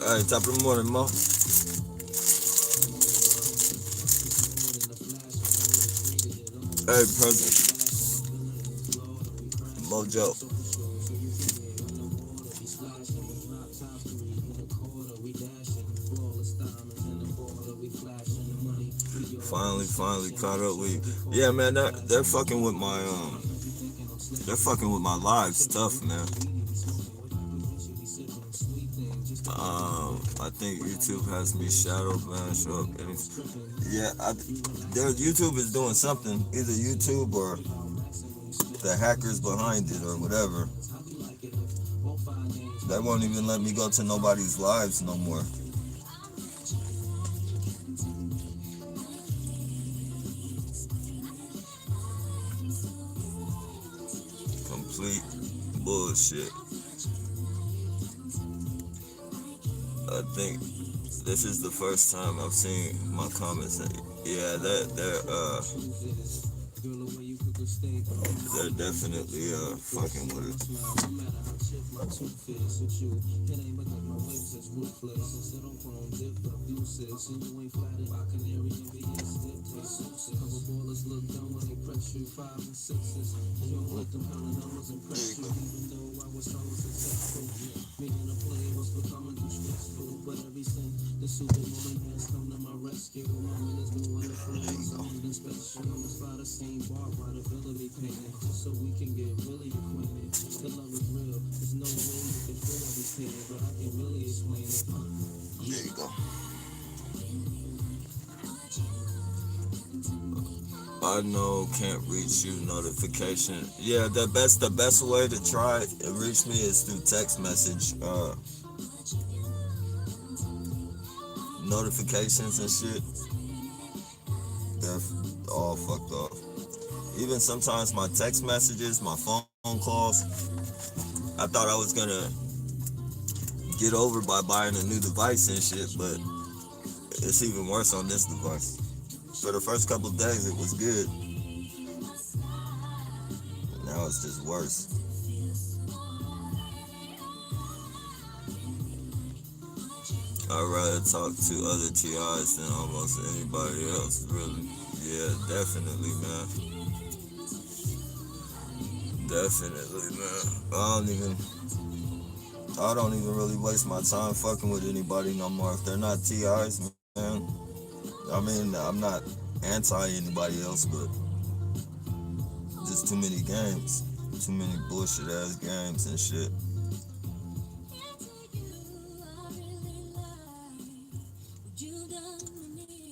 Hey, top of the morning, Mo. Hey, present. Mojo. Finally caught up with. Yeah, man, they're fucking with my they're fucking with my live stuff, man. I think YouTube has me shadowed, man. Show up. Yeah, their YouTube is doing something. Either YouTube or the hackers behind it or whatever. They won't even let me go to nobody's lives no more. Complete bullshit. I think this is the first time I've seen my comments. Yeah, they're definitely fucking with it. There you go. I know can't reach you notification. Yeah, the best way to try and reach me is through text message. Notifications and shit, they're all fucked off. Even sometimes my text messages, my phone calls, I thought I was gonna get over by buying a new device and shit, but it's even worse on this device. For the first couple of days, it was good. Now it's just worse. I'd rather talk to other TIs than almost anybody else, really. Yeah, definitely, man. Definitely, man. I don't even really waste my time fucking with anybody no more. If they're not TIs, man. I mean, I'm not anti anybody else, but just too many games. Too many bullshit ass games and shit.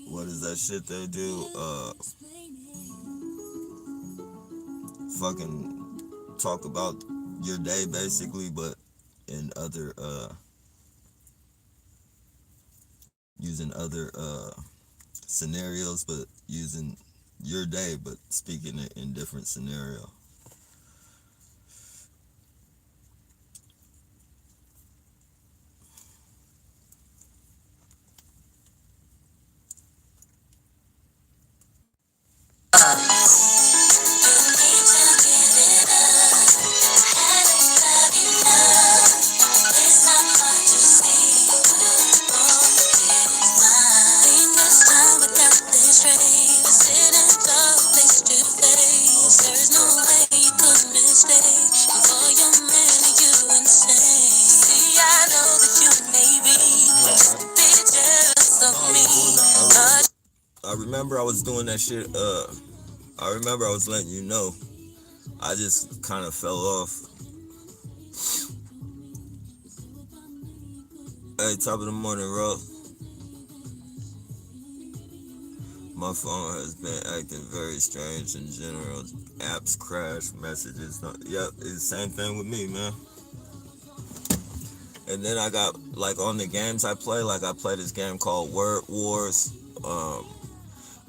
What is that shit they do? Fucking talk about your day basically, but in other using other scenarios, but using your day, but speaking it in different scenario. I remember I was doing that shit. I remember I was letting you know. I just kind of fell off. Hey, top of the morning, bro. My phone has been acting very strange in general. Apps crash, messages. Yep, it's the same thing with me, man. And then I got like on the games I play, like I play this game called Word Wars. Um,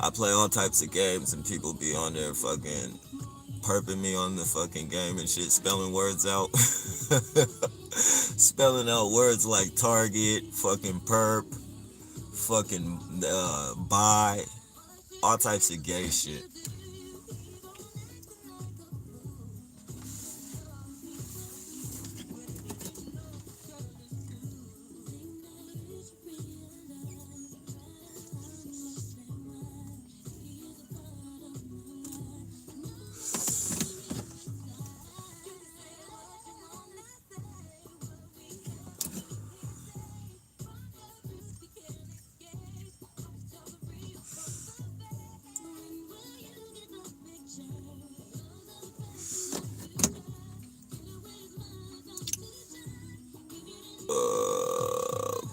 I play all types of games, and people be on there fucking perping me on the fucking game and shit, spelling words out, spelling out words like target, fucking perp, fucking buy, all types of gay shit.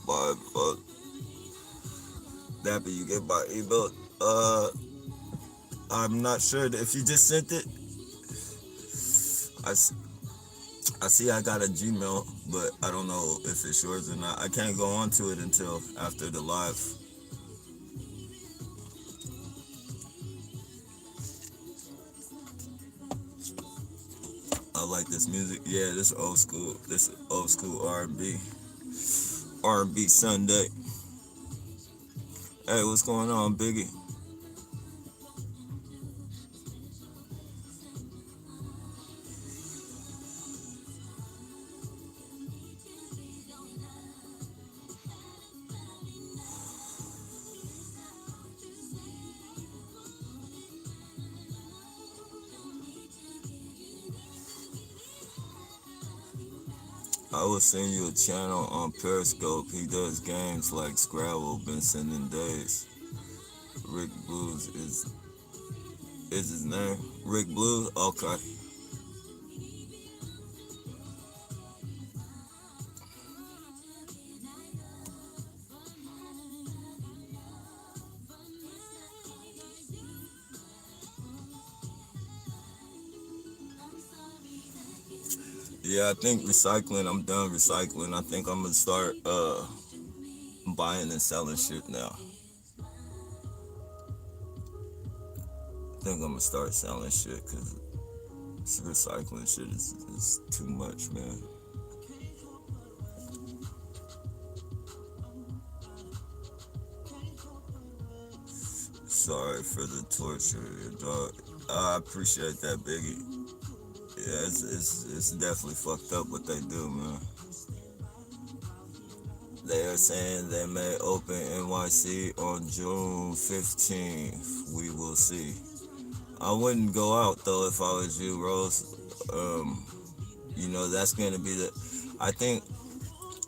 By fuck, Dapper, you get my email. I'm not sure if you just sent it. I, I see I got a Gmail, but I don't know if it's yours or not. I can't go onto it until after the live. I like this music. Yeah, this old school. This old school R&B. R&B Sunday. Hey, what's going on, Biggie? I will send you a channel on Periscope. He does games like Scrabble. Been sending days. Rick Blues is his name. Rick Blues. Okay. Yeah, I think recycling. I'm done recycling. I think I'm gonna start buying and selling shit now. I think I'm gonna start selling shit because recycling shit is too much, man. Sorry for the torture, dog. I appreciate that, Biggie. Yeah, it's definitely fucked up what they do, man. They are saying they may open NYC on June 15th. We will see. I wouldn't go out though if I was you, Rose. Um, that's gonna be the. I think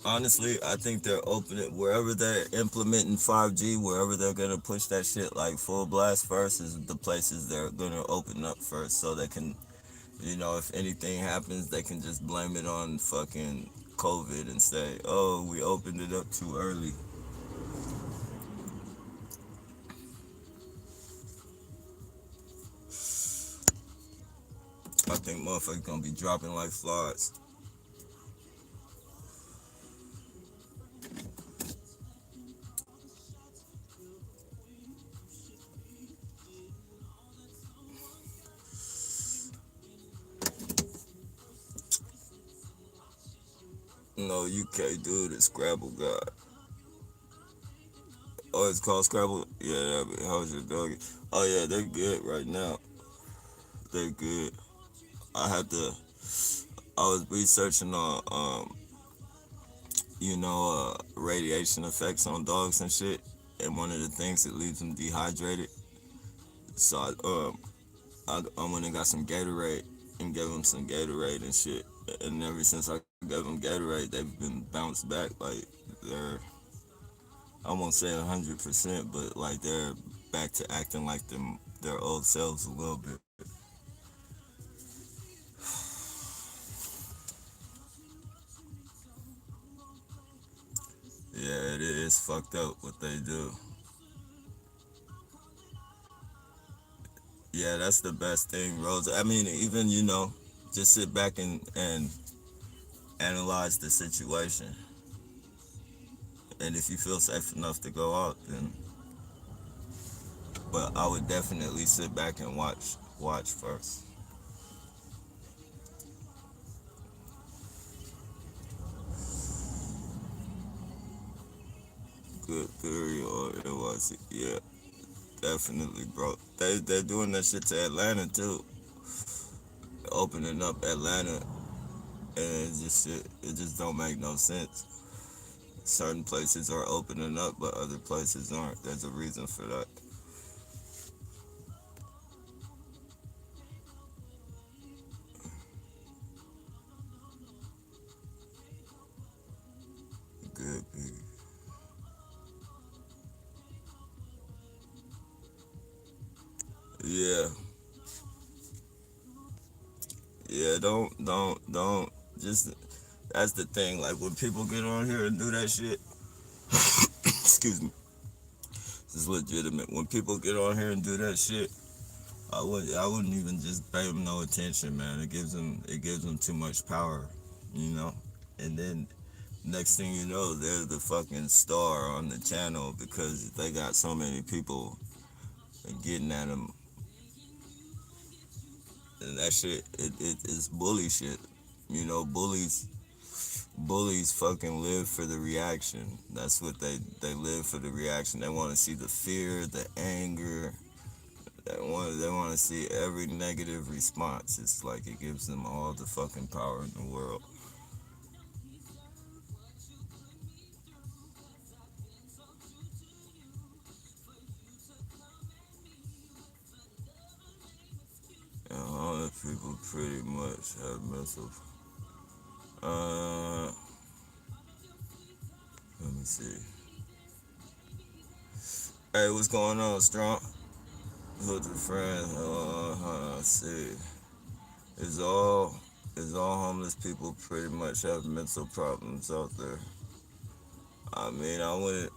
honestly, I think they're opening wherever they're implementing 5G, wherever they're gonna push that shit like full blast first is the places they're gonna open up first, so they can, if anything happens, they can just blame it on fucking COVID and say, oh, we opened it up too early. I think motherfuckers gonna be dropping like flies. No, UK dude is Scrabble God. Oh, it's called Scrabble? Yeah, how's your dog? Oh, yeah, they're good right now. They're good. I had to, I was researching on, radiation effects on dogs and shit. And one of the things that leaves them dehydrated. So I went and got some Gatorade and gave them some Gatorade and shit. And ever since I gave them Gatorade, they've been bounced back. Like, they're, I won't say 100%, but like they're back to acting like their old selves a little bit. Yeah, it is fucked up what they do. Yeah, that's the best thing, Rose. I mean, even just sit back and analyze the situation. And if you feel safe enough to go out, then but I would definitely sit back and watch first. Good theory, or it was, yeah, definitely, bro. They're doing that shit to Atlanta too, opening up Atlanta, and it just don't make no sense. Certain places are opening up, but other places aren't. There's a reason for that. Good, big. Yeah, yeah. Don't. Just that's the thing. Like when people get on here and do that shit. Excuse me. This is legitimate. When people get on here and do that shit, I wouldn't even just pay them no attention, man. It gives them too much power, you know. And then next thing you know, they're the fucking star on the channel because they got so many people getting at them. And that shit, it's bully shit. Bullies fucking live for the reaction. That's what they live for, the reaction. They want to see the fear, the anger. They want to see every negative response. It's like it gives them all the fucking power in the world. And all the people pretty much have mental. Uh, Let me see. Hey, what's going on, Strong? Who's the friend? Let's see. Is all is all homeless people pretty much have mental problems out there? I mean, I wouldn't.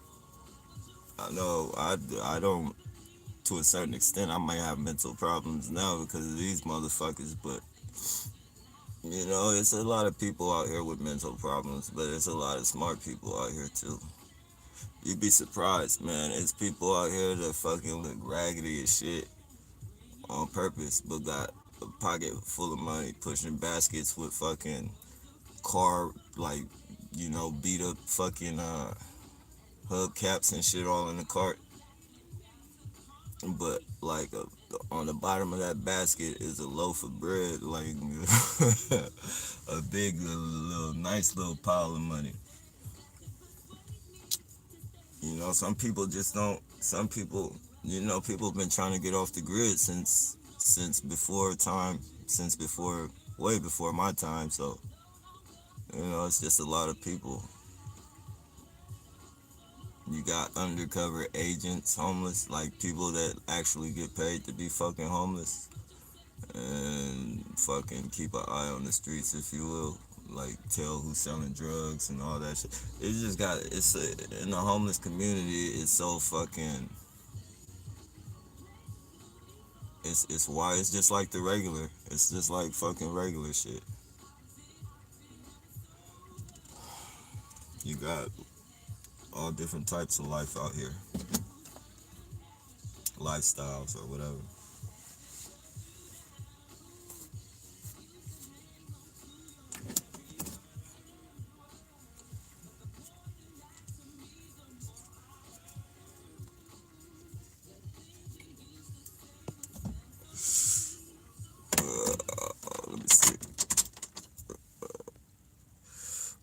I know I don't. To a certain extent, I might have mental problems now because of these motherfuckers, but it's a lot of people out here with mental problems, but there's a lot of smart people out here too. You'd be surprised, man. It's people out here that fucking look raggedy as shit on purpose, but got a pocket full of money, pushing baskets with fucking car, like, beat up fucking hubcaps and shit all in the cart. But like on the bottom of that basket is a loaf of bread, like a big little nice little pile of money. Some people just don't. Some people, people have been trying to get off the grid since before time, since before way before my time. So it's just a lot of people. You got undercover agents, homeless, like people that actually get paid to be fucking homeless and fucking keep an eye on the streets, if you will. Like tell who's selling drugs and all that shit. In the homeless community. It's so fucking. It's why it's just like the regular. It's just like fucking regular shit. You got all different types of life out here, lifestyles or whatever. Let me see.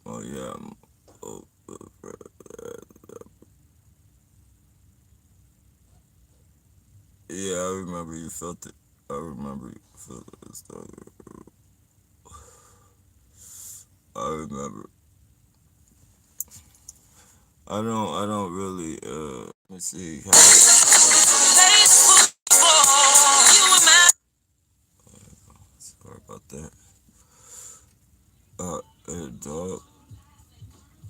Oh yeah. Oh, yeah, I remember you felt it. I remember you felt it. I remember. I don't really. Let me see. Sorry about that. Dog.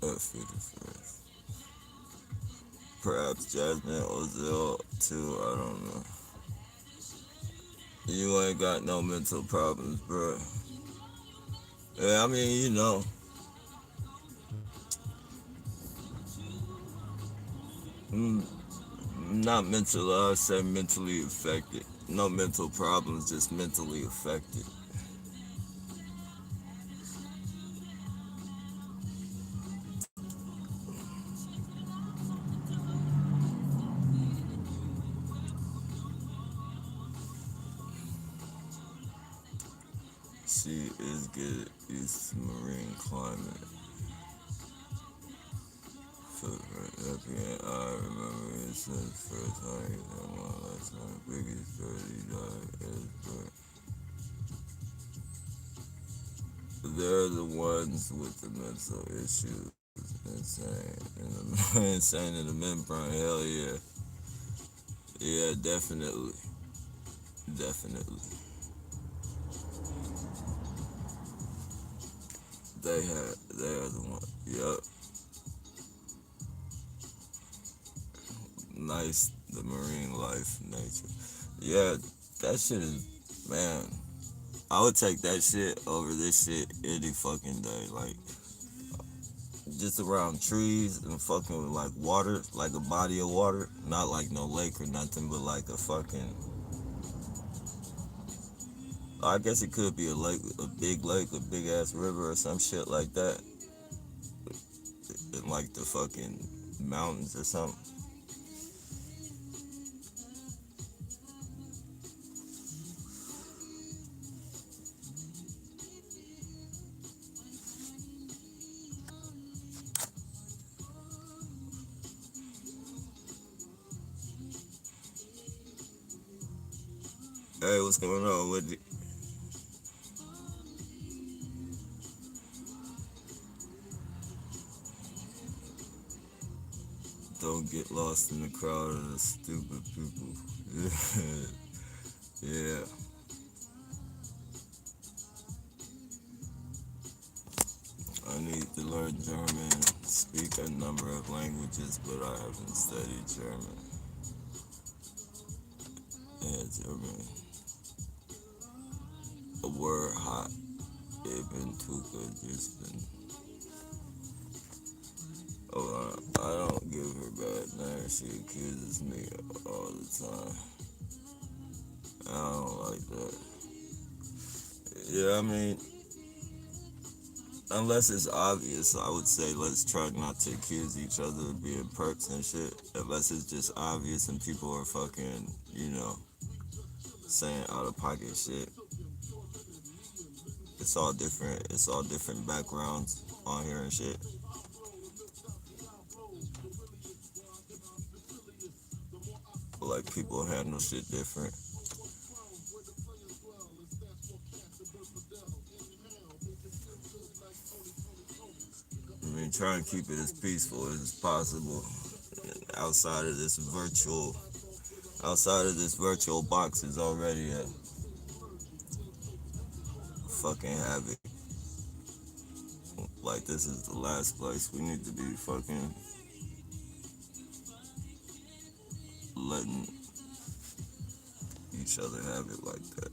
F55. Perhaps Jasmine Ozil too. I don't know. You ain't got no mental problems, bro. Yeah, I mean, mm, not mental. I would say mentally affected. No mental problems, just mentally affected. She is good. East marine climate. Footprint. I remember it since first time in my lifetime. Biggest 30 is they're the ones with the mental issues. Insane. Insane in the membrane. Hell yeah. Yeah, definitely. Definitely. They are the one. Yup. Nice. The marine life, nature. Yeah, that shit is, man. I would take that shit over this shit any fucking day. Like, just around trees and fucking with like water, like a body of water. Not like no lake or nothing, but like a fucking, I guess it could be a lake, a big ass river or some shit like that. In like the fucking mountains or something. Hey, what's going on with it? Don't get lost in the crowd of the stupid people. Yeah, I need to learn German, speak a number of languages, but I haven't studied German. Yeah, German. A word hot. Eben Tuka just been. Oh, I don't give her bad names. She accuses me all the time. I don't like that. Yeah, I mean, unless it's obvious, I would say let's try not to accuse each other of being perks and shit. Unless it's just obvious and people are fucking, saying out of pocket shit. It's all different. It's all different backgrounds on here and shit. Like people handle shit different. I mean, try and keep it as peaceful as possible outside of this virtual. Outside of this virtual box is already a fucking havoc. Like this is the last place we need to be fucking letting each other have it like that.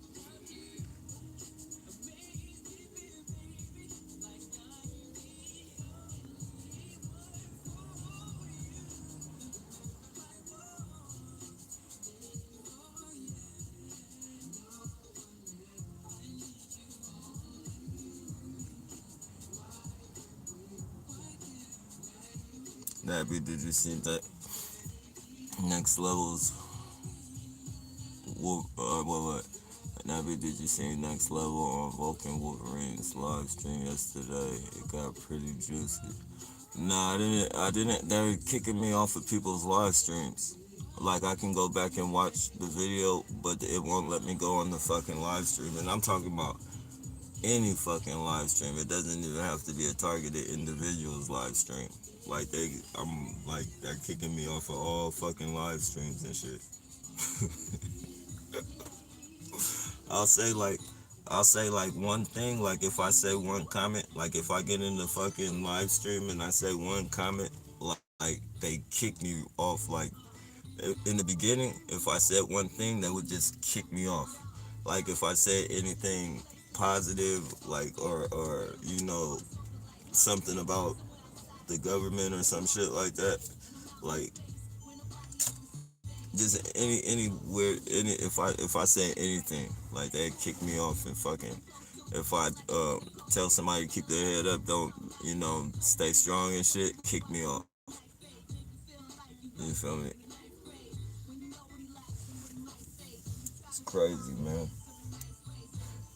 Nappy, did you see that next levels? What? Nappy, did you see next level on Vulcan Wolverine's live stream yesterday? It got pretty juicy. Nah, I didn't. They're kicking me off of people's live streams. Like I can go back and watch the video, but it won't let me go on the fucking live stream. And I'm talking about any fucking live stream. It doesn't even have to be a targeted individual's live stream. They're kicking me off of all fucking live streams and shit. I'll say like, I'll say like one thing. Like if I say one comment, like if I get in the fucking live stream and I say one comment, like they kick me off. Like in the beginning, if I said one thing, they would just kick me off. Like if I said anything positive, like or something about the government or some shit like that, like just any weird any if I say anything like that, kick me off and fucking if I tell somebody to keep their head up, don't stay strong and shit, kick me off. You feel me? It's crazy, man.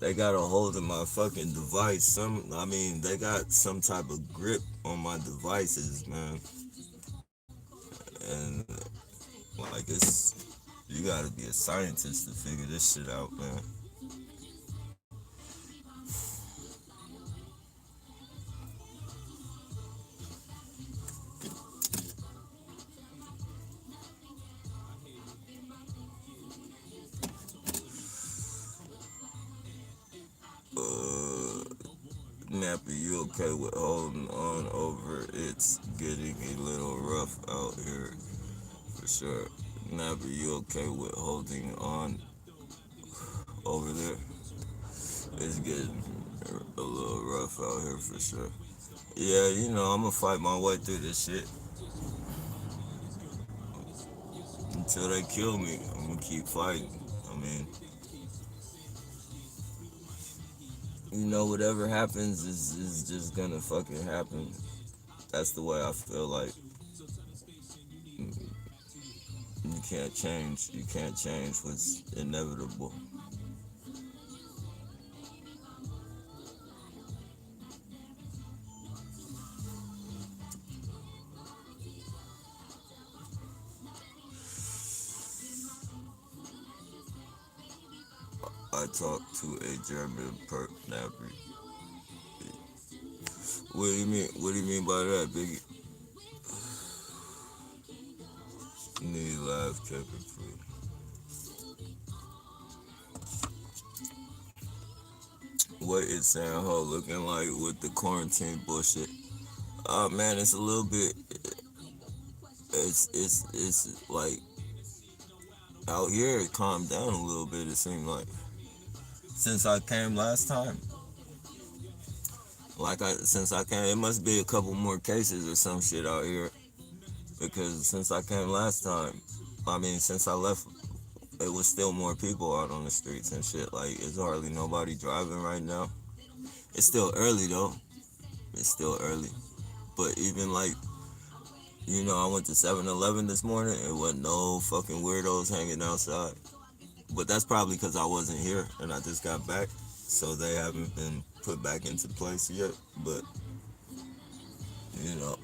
They got a hold of my fucking device. They got some type of grip on my devices, man. And like you gotta be a scientist to figure this shit out, man. Uh, Nappy, you okay with holding on over? It's getting a little rough out here for sure. Nappy, you okay with holding on over there? It's getting a little rough out here for sure. Yeah, I'm gonna fight my way through this shit until they kill me. I'm gonna keep fighting. I mean, whatever happens is just gonna fucking happen. That's the way I feel like. You can't change. You can't change what's inevitable. I talked to a German perp napper. What do you mean? What do you mean by that, Biggie? Need live cabin food. What is San Ho looking like with the quarantine bullshit? Man, it's a little bit. It's like out here it calmed down a little bit. It seemed like since I came last time. Since I came, it must be a couple more cases or some shit out here because since I came last time, since I left, it was still more people out on the streets and shit. Like it's hardly nobody driving right now. It's still early though. It's still early, but even like I went to 7-Eleven this morning. It wasn't no fucking weirdos hanging outside. But that's probably because I wasn't here and I just got back, so they haven't been put back into place yet. But you know,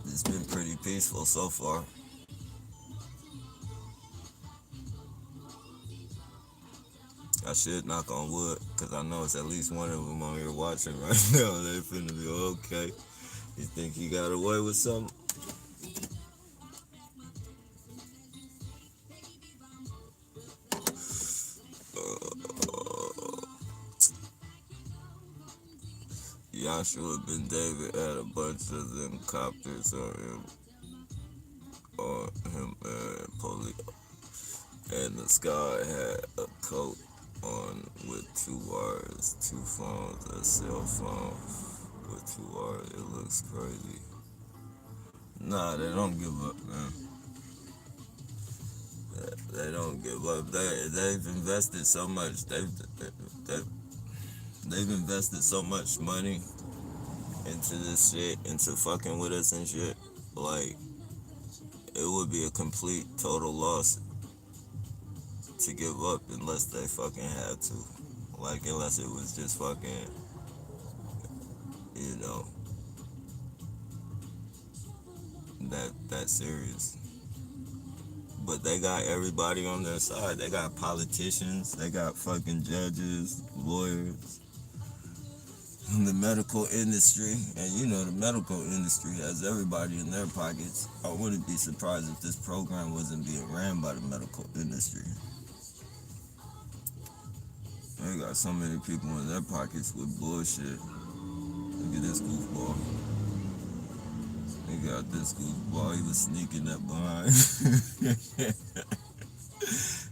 it's been pretty peaceful so far. I should knock on wood because I know it's at least one of them on here watching right now. They finna be okay. You think you got away with something? Joshua Ben David had a bunch of them copters on him and police. And the sky had a coat on with two wires, two phones, a cell phone with two wires. It looks crazy. Nah, they don't give up, man. They don't give up. They've invested so much. They've they've invested so much money into this shit, into fucking with us and shit. Like it would be a complete total loss to give up unless they fucking had to. Like unless it was just fucking, you know, that serious. But they got everybody on their side. They got politicians, they got fucking judges, lawyers, the medical industry, and the medical industry has everybody in their pockets. I wouldn't be surprised if this program wasn't being ran by the medical industry. They got so many people in their pockets with bullshit. Look at this goofball. They got this goofball. He was sneaking up behind.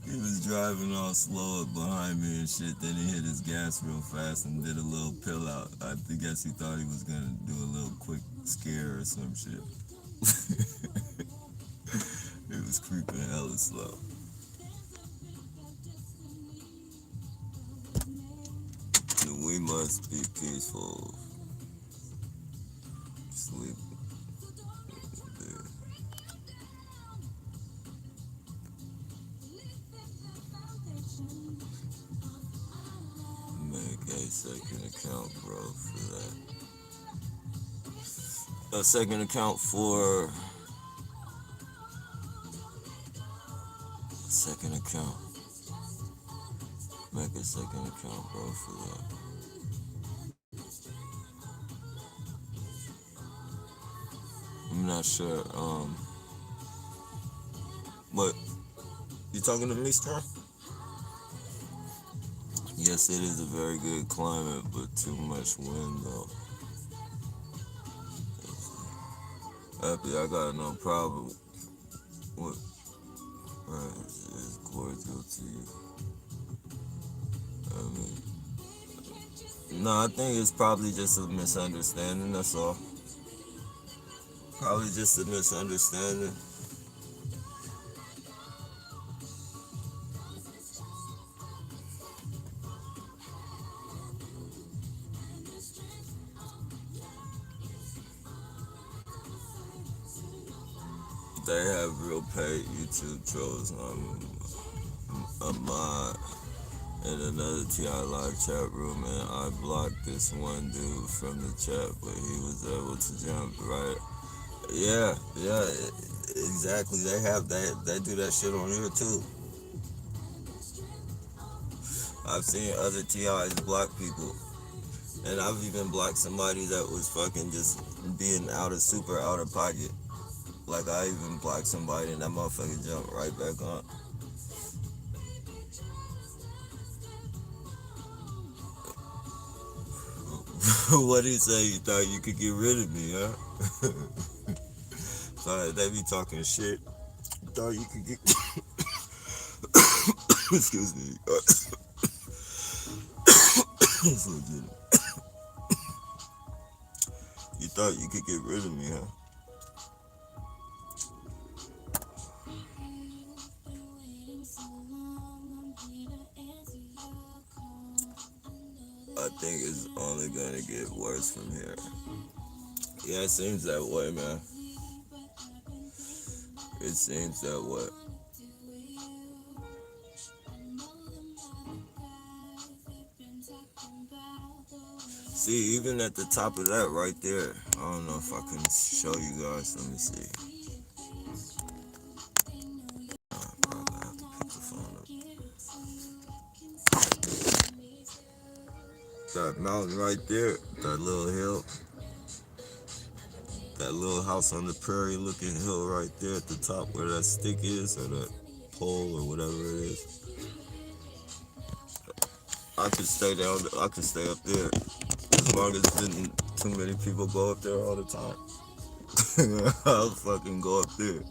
He was driving all slow up behind me and shit. Then he hit his gas real fast and did a little pill out. I guess he thought he was gonna do a little quick scare or some shit. It was creeping hella slow. We must be peaceful. Sleep. Make a second account, bro, for that. A second account for. Second account. Make a second account, bro, for that. I'm not sure. What? You talking to me, Storm? Yes, it is a very good climate, but too much wind, though. Happy, I got no problem. What? Right, it's cordial to you. I mean, no, I think it's probably just a misunderstanding, that's all. Probably just a misunderstanding. They have real paid YouTube trolls. A mod in another TI live chat room, and I blocked this one dude from the chat, but he was able to jump right. Yeah, exactly. They do that shit on here too. I've seen other TIs block people, and I've even blocked somebody that was fucking just being super out of pocket. Like I even blocked somebody and that motherfucker jumped right back on. What did he say? You thought you could get rid of me, huh? Sorry, they be talking shit. You thought you could get. Excuse me. It's legit. You thought you could get rid of me, huh? I think it's only gonna get worse from here. Yeah, it seems that way, man. It seems that way. See, even at the top of that right there, I don't know if I can show you guys. Let me see. Probably have to pick the phone up. That mountain right there, that little hill, that little house on the prairie looking hill right there at the top where that stick is, or that pole, or whatever it is. I could stay down. I could stay up there as long as didn't too many people go up there all the time. I'll fucking go up there.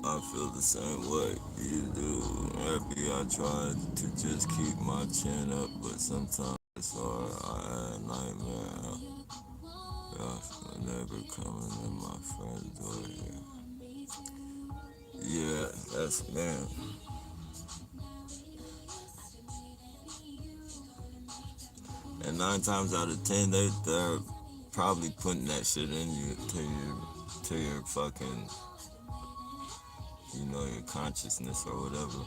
I feel the same way you do. Happy, I try to just keep my chin up, but sometimes it's hard. I had a nightmare. A neighbor coming in my front door here. Yeah, that's man. And 9 times out of 10, they're probably putting that shit in you to your fucking, your consciousness or whatever.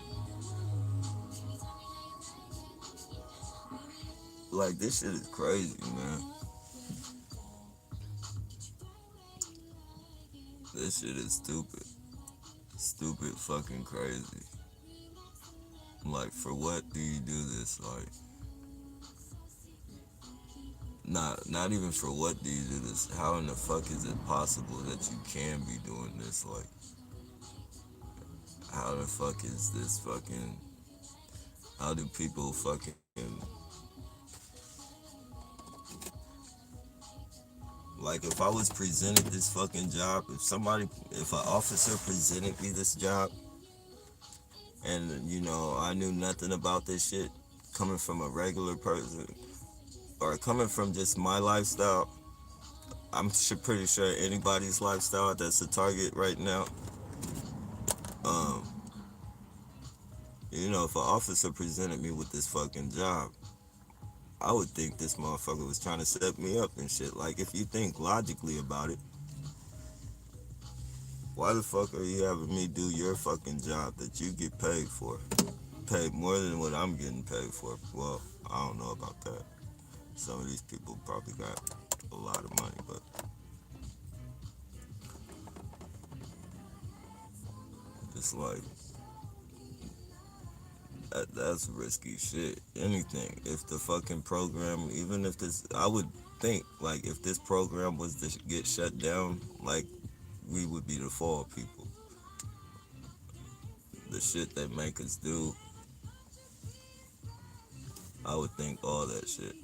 Like, this shit is crazy, man. This shit is stupid. Stupid fucking crazy. Like, for what do you do this? Like, Not even for what do you do this? How in the fuck is it possible that you can be doing this? Like, how the fuck is this fucking? How do people fucking like? If I was presented this fucking job, if an officer presented me this job, and I knew nothing about this shit, coming from a regular person or coming from just my lifestyle, pretty sure anybody's lifestyle that's a target right now. Um, if an officer presented me with this fucking job, I would think this motherfucker was trying to set me up and shit. Like, if you think logically about it, why the fuck are you having me do your fucking job that you get paid for? Paid more than what I'm getting paid for. Well, I don't know about that. Some of these people probably got a lot of money, but it's like, that's risky shit. Anything. If the fucking program, even if this, I would think, like, if this program was to get shut down, like, we would be the fall people. The shit they make us do, I would think all that shit.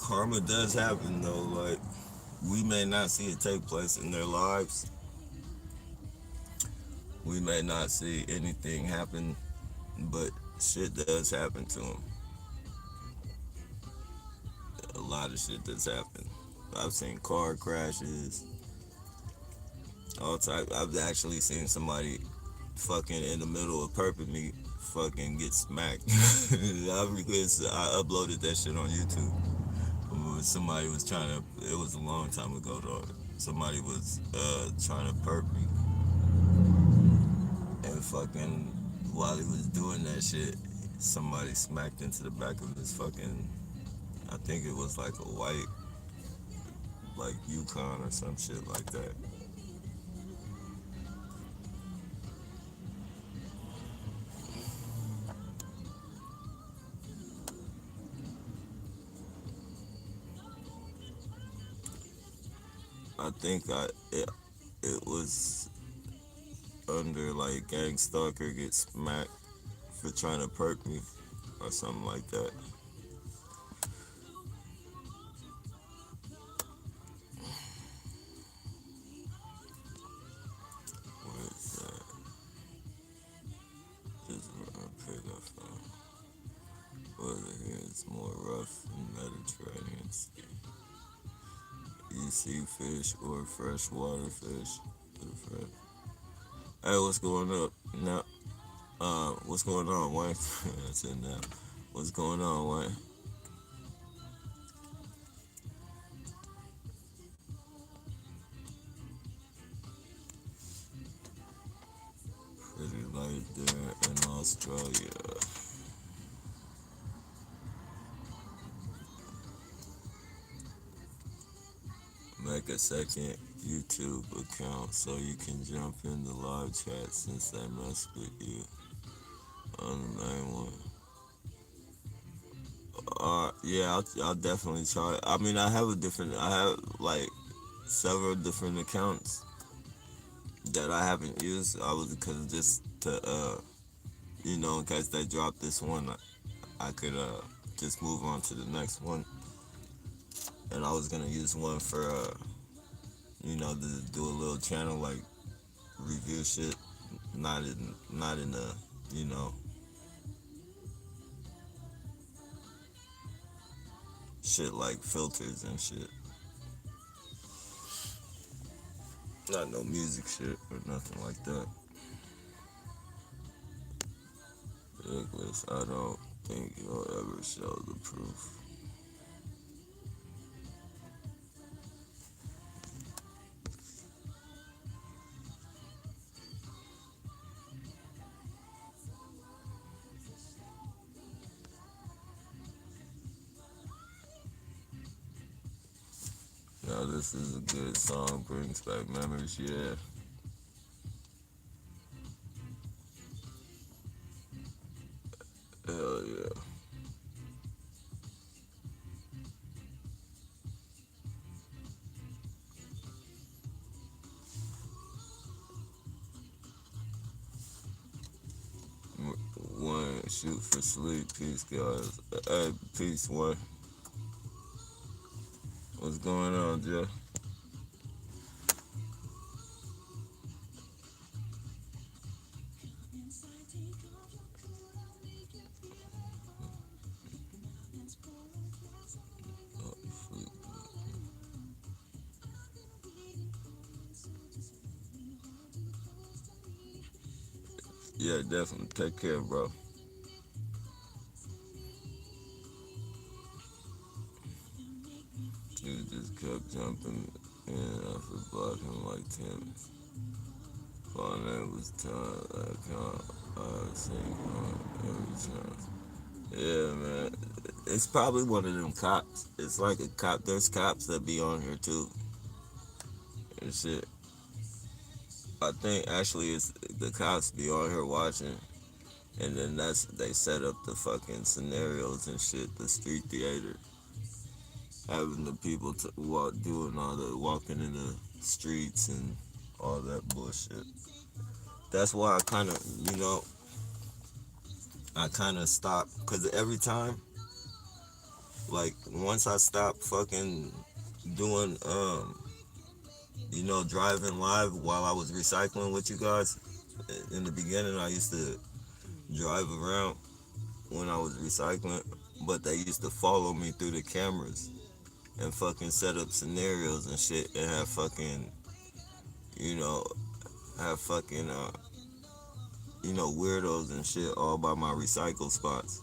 Karma does happen though. Like, we may not see it take place in their lives. We may not see anything happen, but shit does happen to them. A lot of shit does happen. I've seen car crashes, all type. I've actually seen somebody fucking in the middle of perping me fucking get smacked. I uploaded that shit on YouTube. Somebody was trying to. It was a long time ago though. Somebody was trying to perp me, and fucking while he was doing that shit, somebody smacked into the back of his fucking. I think it was like a white, like Yukon or some shit like that. I think it was under like gang stalker gets smacked for trying to perk me or something like that. What is that? Just pick up weather here is more rough than Mediterranean Sea. You see fish or freshwater fish. Hey, what's going up now? What's going on, Wayne? That's it now. What's going on, Wayne? Pretty late there in Australia. Make a second YouTube account so you can jump in the live chat since they mess with you on the main one. Yeah, I'll definitely try. I mean, I have like several different accounts that I haven't used. I was because just to in case they drop this one, I could just move on to the next one. And I was gonna use one for to do a little channel like review shit, not in the you know shit like filters and shit. Not no music shit or nothing like that. Douglas, I don't think you'll ever show the proof. This is a good song. Brings back memories. Yeah. Hell yeah. One, shoot for sleep. Peace, guys. Hey, peace, one. What's going on, Jeff? Yeah, definitely. Take care, bro. He just kept jumping in and out for blocking like 10. My name was Tom. I seen every time. Yeah, man. It's probably one of them cops. It's like a cop. There's cops that be on here too and shit. I think actually it's the cops be on here watching, and then they set up the fucking scenarios and shit. The street theater, having the people doing all the walking in the streets and all that bullshit. That's why I kind of stopped because every time, like once I stopped fucking doing driving live while I was recycling with you guys. In the beginning, I used to drive around when I was recycling, but they used to follow me through the cameras and fucking set up scenarios and shit and you know, have fucking, weirdos and shit all by my recycle spots.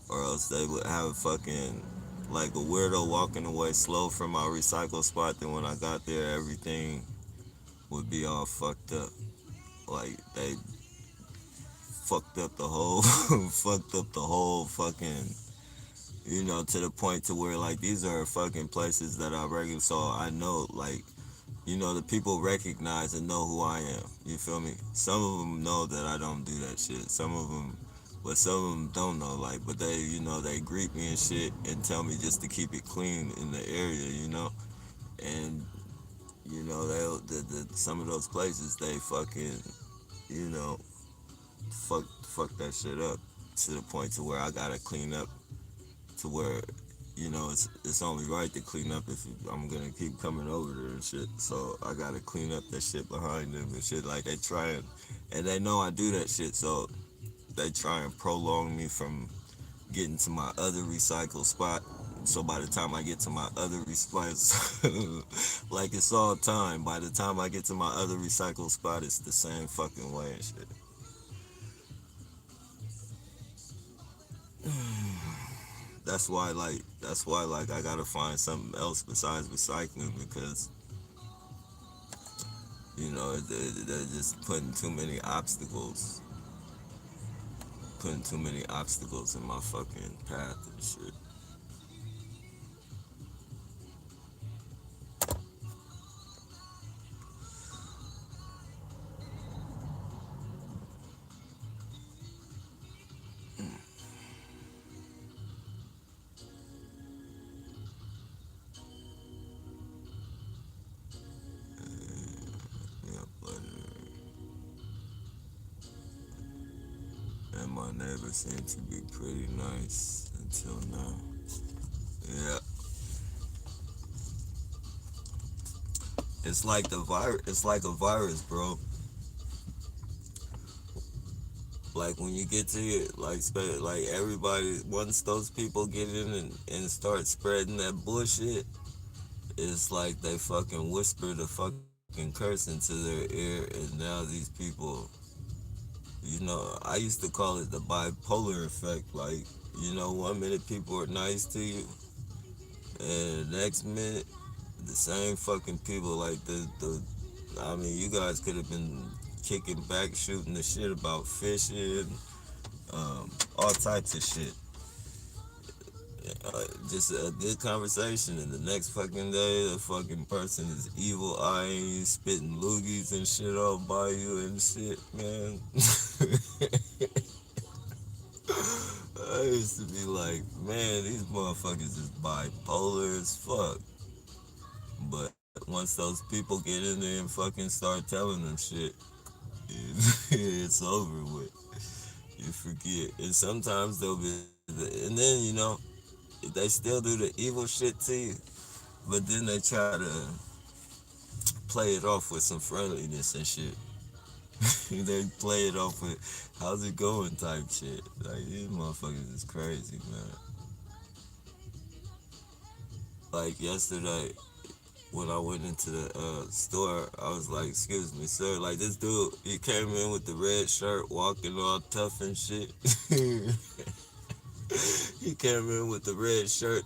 Or else they would have fucking, like a weirdo walking away slow from my recycle spot. Then when I got there, everything would be all fucked up. Like they fucked up the whole, fucked up the whole fucking, to the point to where like these are fucking places that I regularly, so I know like, the people recognize and know who I am. You feel me? Some of them know that I don't do that shit. But some of them don't know. Like, but they greet me and shit and tell me just to keep it clean in the area. And some of those places they fucking, you know, fuck that shit up to the point to where I gotta clean up to where it's only right to clean up if I'm gonna keep coming over there and shit. So I gotta clean up that shit behind them and shit. Like they try and they know I do that shit, so they try and prolong me from getting to my other recycle spot. So by the time I get to my other recycle, like it's all time. By the time I get to my other recycle spot, it's the same fucking way and shit. That's why I gotta find something else besides recycling because they're just putting too many obstacles in my fucking path and shit. Yeah, but and my neighbor seemed to be pretty nice until now. Yeah, it's like the virus. It's like a virus, bro. Like when you get to it, like everybody, once those people get in and start spreading that bullshit, it's like they fucking whisper the fucking curse into their ear, and now these people, I used to call it the bipolar effect. Like, 1 minute people are nice to you, and the next minute, the same fucking people, like I mean, you guys could have been kicking back, shooting the shit about fishing, all types of shit. just a good conversation, and the next fucking day, the fucking person is evil eyeing you, spitting loogies and shit all by you and shit, man. I used to be like, man, these motherfuckers is bipolar as fuck. But once those people get in there and fucking start telling them shit, it's over with. You forget. And sometimes they'll be, and then, they still do the evil shit to you, but then they try to play it off with some friendliness and shit. They play it off with, how's it going type shit. Like, these motherfuckers is crazy, man. Like, yesterday, when I went into the store, I was like, "Excuse me, sir." Like, this dude, he came in with the red shirt, walking all tough and shit. He came in with the red shirt,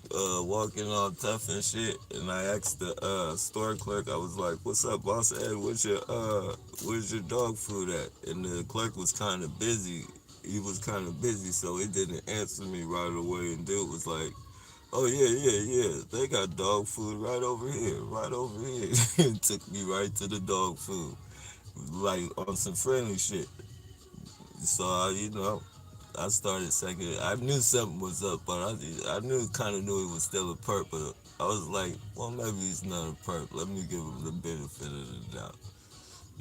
walking all tough and shit. And I asked the store clerk, I was like, "What's up, boss? Hey, where's your dog food at?" And the clerk was kind of busy. He was kind of busy, so he didn't answer me right away. And dude was like, "Oh yeah, yeah, yeah. They got dog food right over here, right over here." And took me right to the dog food, like on some friendly shit. So I started second. I knew something was up, but I kind of knew it was still a perp. But I was like, well, maybe he's not a perp. Let me give him the benefit of the doubt.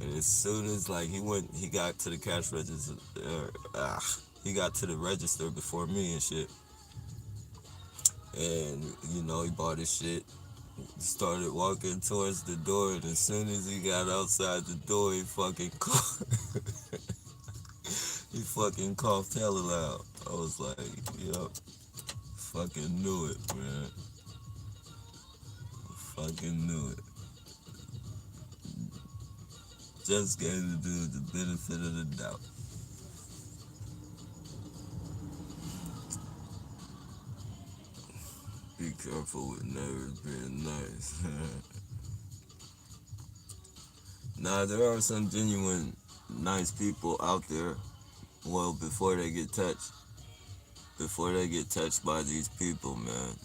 And as soon as like he got to the cash register. He got to the register before me and shit. And he bought his shit, started walking towards the door, and as soon as he got outside the door, he fucking coughed hella loud. I was like, yep, fucking knew it, man. Fucking knew it. Just gave the dude the benefit of the doubt. Be careful with nerves being nice. Now, there are some genuine nice people out there. Well, before they get touched by these people, man.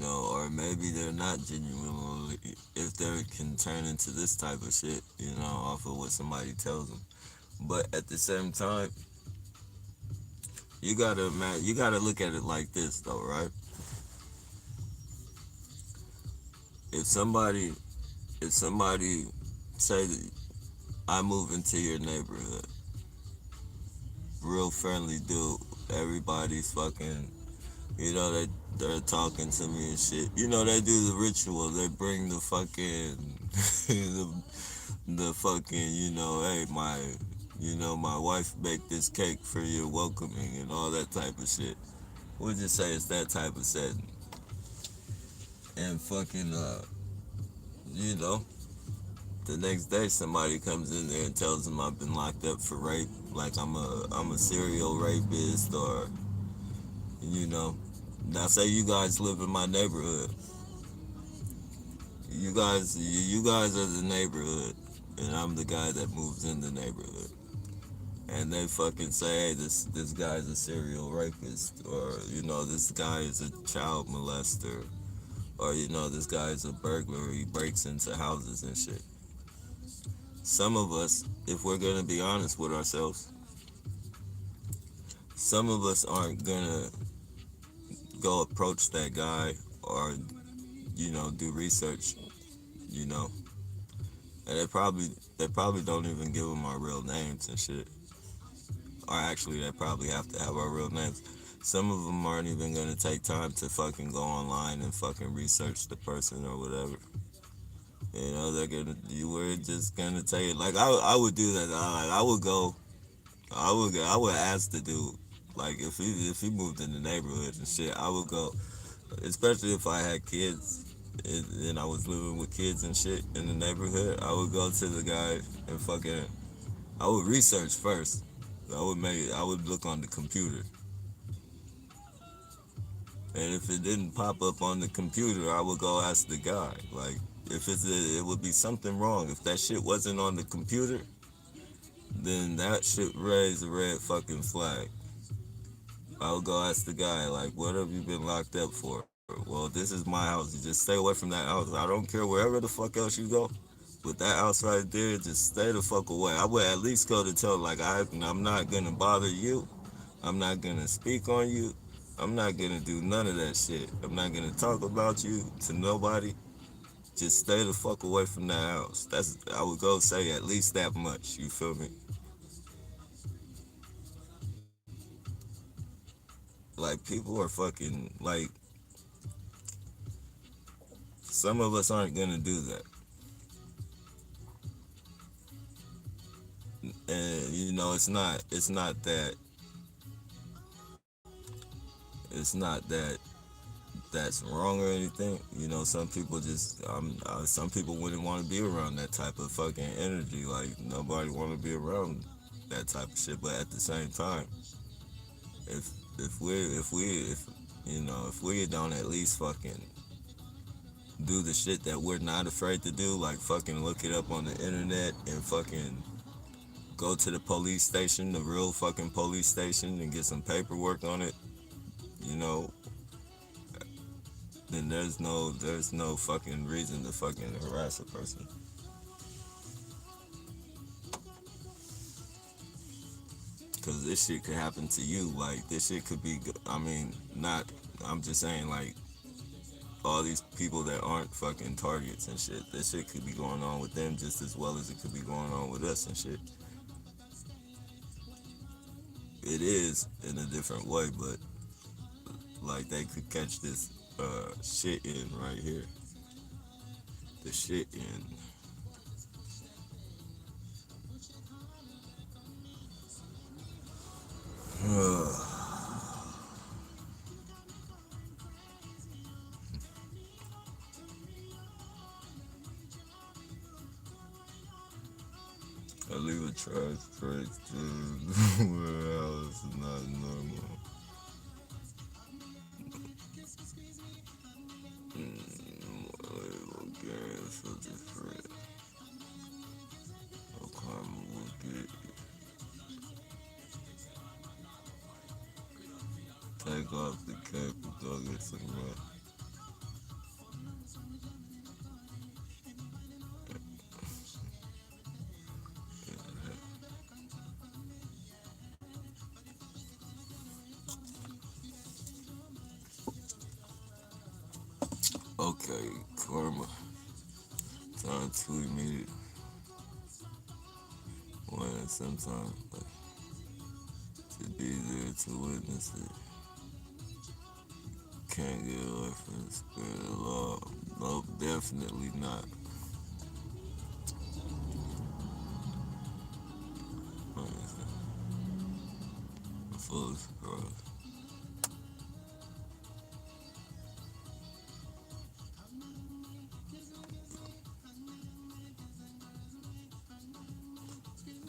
Or maybe they're not genuine if they can turn into this type of shit, off of what somebody tells them. But at the same time, you gotta look at it like this, though, right? If somebody, if somebody say that I move into your neighborhood, real friendly dude, everybody's fucking, they're talking to me and shit. They do the ritual. They bring the fucking the fucking, hey, my wife baked this cake for your welcoming and all that type of shit. We'll just say it's that type of setting. And fucking, you know, the next day somebody comes in there and tells them I've been locked up for rape, like I'm a serial rapist, or, you know. Now say you guys live in my neighborhood. You guys are the neighborhood, and I'm the guy that moves in the neighborhood. And they fucking say, hey, this guy's a serial rapist, or this guy is a child molester, or this guy is a burglar. He breaks into houses and shit. Some of us, if we're gonna be honest with ourselves, some of us aren't gonna go approach that guy or do research, you know, and they probably don't even give them our real names and shit. Or actually, they probably have to have our real names. Some of them aren't even gonna take time to fucking go online and fucking research the person or whatever. We're just gonna tell you. Like I would do that. I would go. I would ask the dude. Like if he moved in the neighborhood and shit, I would go. Especially if I had kids and I was living with kids and shit in the neighborhood, I would go to the guy and fucking. I would research first. I would look on the computer. And if it didn't pop up on the computer, I would go ask the guy. Like, it would be something wrong. If that shit wasn't on the computer, then that should raise a red fucking flag. I would go ask the guy, like, what have you been locked up for? Well, this is my house. You just stay away from that house. I don't care wherever the fuck else you go. But that house right there, just stay the fuck away. I would at least go to tell, like, I'm not gonna bother you. I'm not gonna speak on you. I'm not gonna do none of that shit. I'm not gonna talk about you to nobody. Just stay the fuck away from that house. That's I would go say at least that much. You feel me? Like people are fucking like some of us aren't gonna do that. And you know it's not that that's wrong or anything. You know, some people just some people wouldn't want to be around that type of fucking energy. Like nobody want to be around that type of shit. But at the same time, if if if we don't at least fucking do the shit that we're not afraid to do, like fucking look it up on the internet and fucking go to the police station, the real fucking police station, and get some paperwork on it, you know, then there's no fucking reason to fucking harass a person. Cause this shit could happen to you. Like this shit could be. I mean, not. I'm just saying, like all these people that aren't fucking targets and shit. This shit could be going on with them just as well as it could be going on with us and shit. It is in a different way, but like they could catch this shit in right here. The shit in. I leave a trash trace to warehouse is not normal. Okay, so different. No karma will get take off the cape and go get some rest. Okay, karma. Time to immediate. When sometimes to be there to witness it. Can't get away from the spirit of law. Nope, definitely not. Full surprise.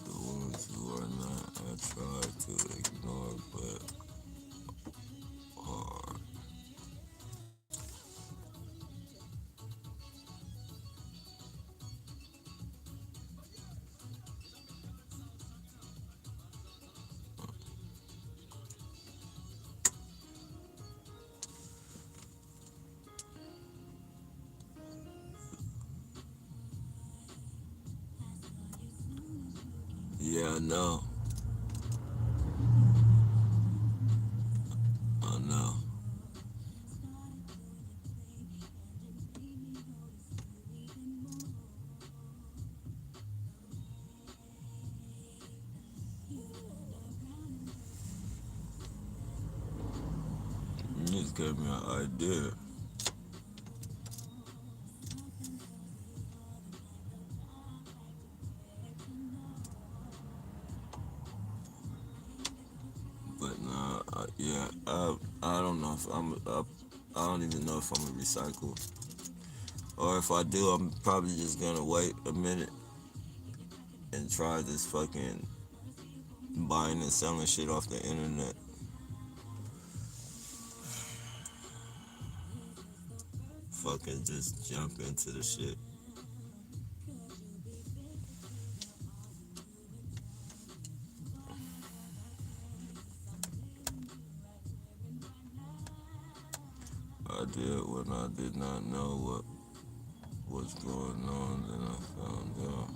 The ones who are not, I try to ignore, but hard. Yeah, I know. I know. You just gave me an idea. But nah, yeah, I don't know if I don't even know if I'm gonna recycle. Or if I do, I'm probably just gonna wait a minute and try this fucking buying and selling shit off the internet. Fucking just jump into the shit. I did when I did not know what was going on, then I found out.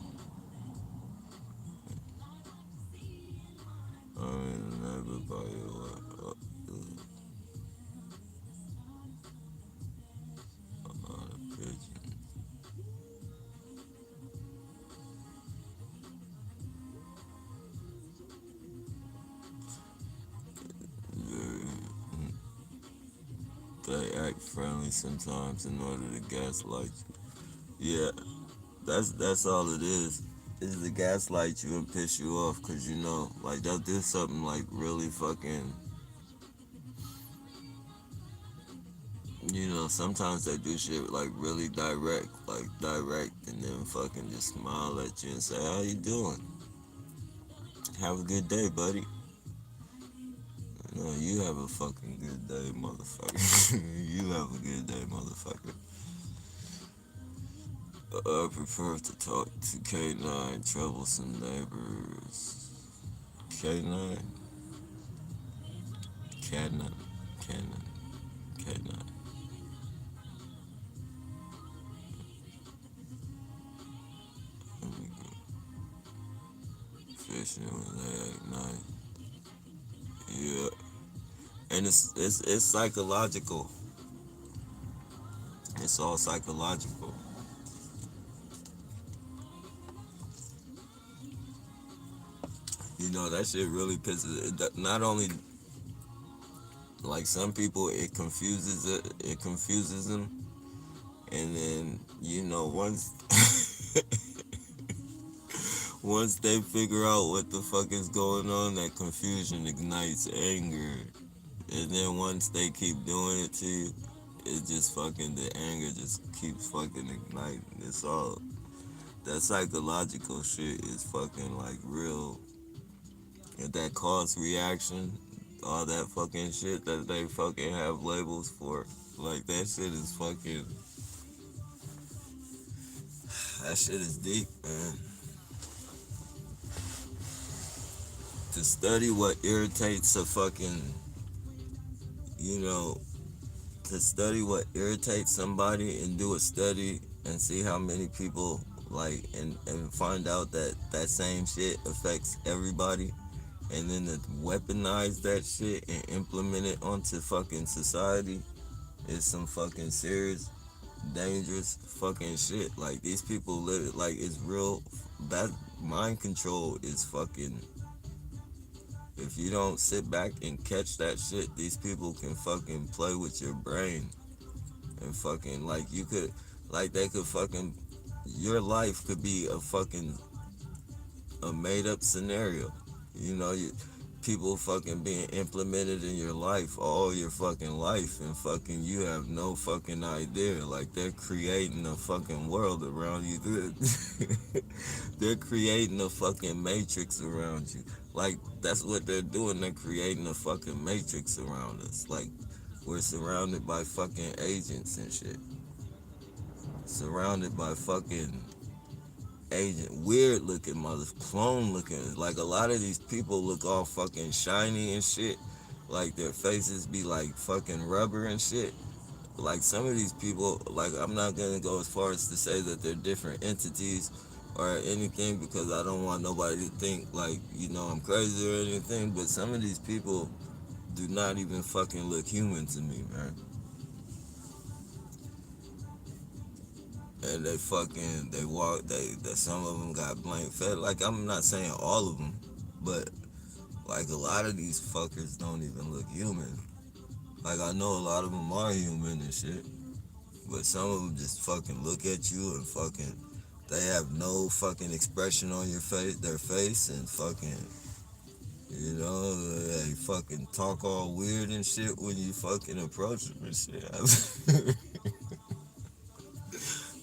I mean, everybody a lot of pigeons. They act friendly sometimes in order to gaslight you. Yeah, that's all it is to gaslight you and piss you off, cause you know, like they'll do something like really fucking, you know, sometimes they do shit like really direct, and then fucking just smile at you and say, "How you doing? Have a good day, buddy." No, you have a fucking good day, motherfucker. You have a good day, motherfucker. I prefer to talk to K9, troublesome neighbors. K9, Canon, Canon, K9. Fishing when they act nice. Yeah, and it's psychological. It's all psychological. You know that shit really pisses. Not only like some people, it confuses them, and then you know once they figure out what the fuck is going on, that confusion ignites anger, and then once they keep doing it to you, it just fucking the anger just keeps fucking igniting. It's all that psychological shit is fucking like real. And that cause reaction, all that fucking shit that they fucking have labels for, like that shit is fucking. That shit is deep, man. To study what irritates a fucking, you know, to study what irritates somebody and do a study and see how many people like and find out that that same shit affects everybody, and then to weaponize that shit and implement it onto fucking society is some fucking serious dangerous fucking shit. Like these people live like it's real. That mind control is fucking. If you don't sit back and catch that shit, these people can fucking play with your brain and fucking like you could, like they could fucking, your life could be a fucking a made up scenario. You know, people fucking being implemented in your life all your fucking life, and fucking you have no fucking idea. Like they're creating a fucking world around you. They're creating a fucking matrix around you. Like that's what they're doing. They're creating a fucking matrix around us. Like we're surrounded by fucking agents and shit. Surrounded by fucking agent, weird looking mother, clone looking. Like a lot of these people look all fucking shiny and shit. Like their faces be like fucking rubber and shit. Like some of these people, like I'm not gonna go as far as to say that they're different entities or anything, because I don't want nobody to think like, you know, I'm crazy or anything. But some of these people do not even fucking look human to me, man. And they walk, some of them got blank fed. Like I'm not saying all of them, but like a lot of these fuckers don't even look human. Like I know a lot of them are human and shit, but some of them just fucking look at you and fucking, they have no fucking expression on their face, and fucking, you know, they fucking talk all weird and shit when you fucking approach them and shit.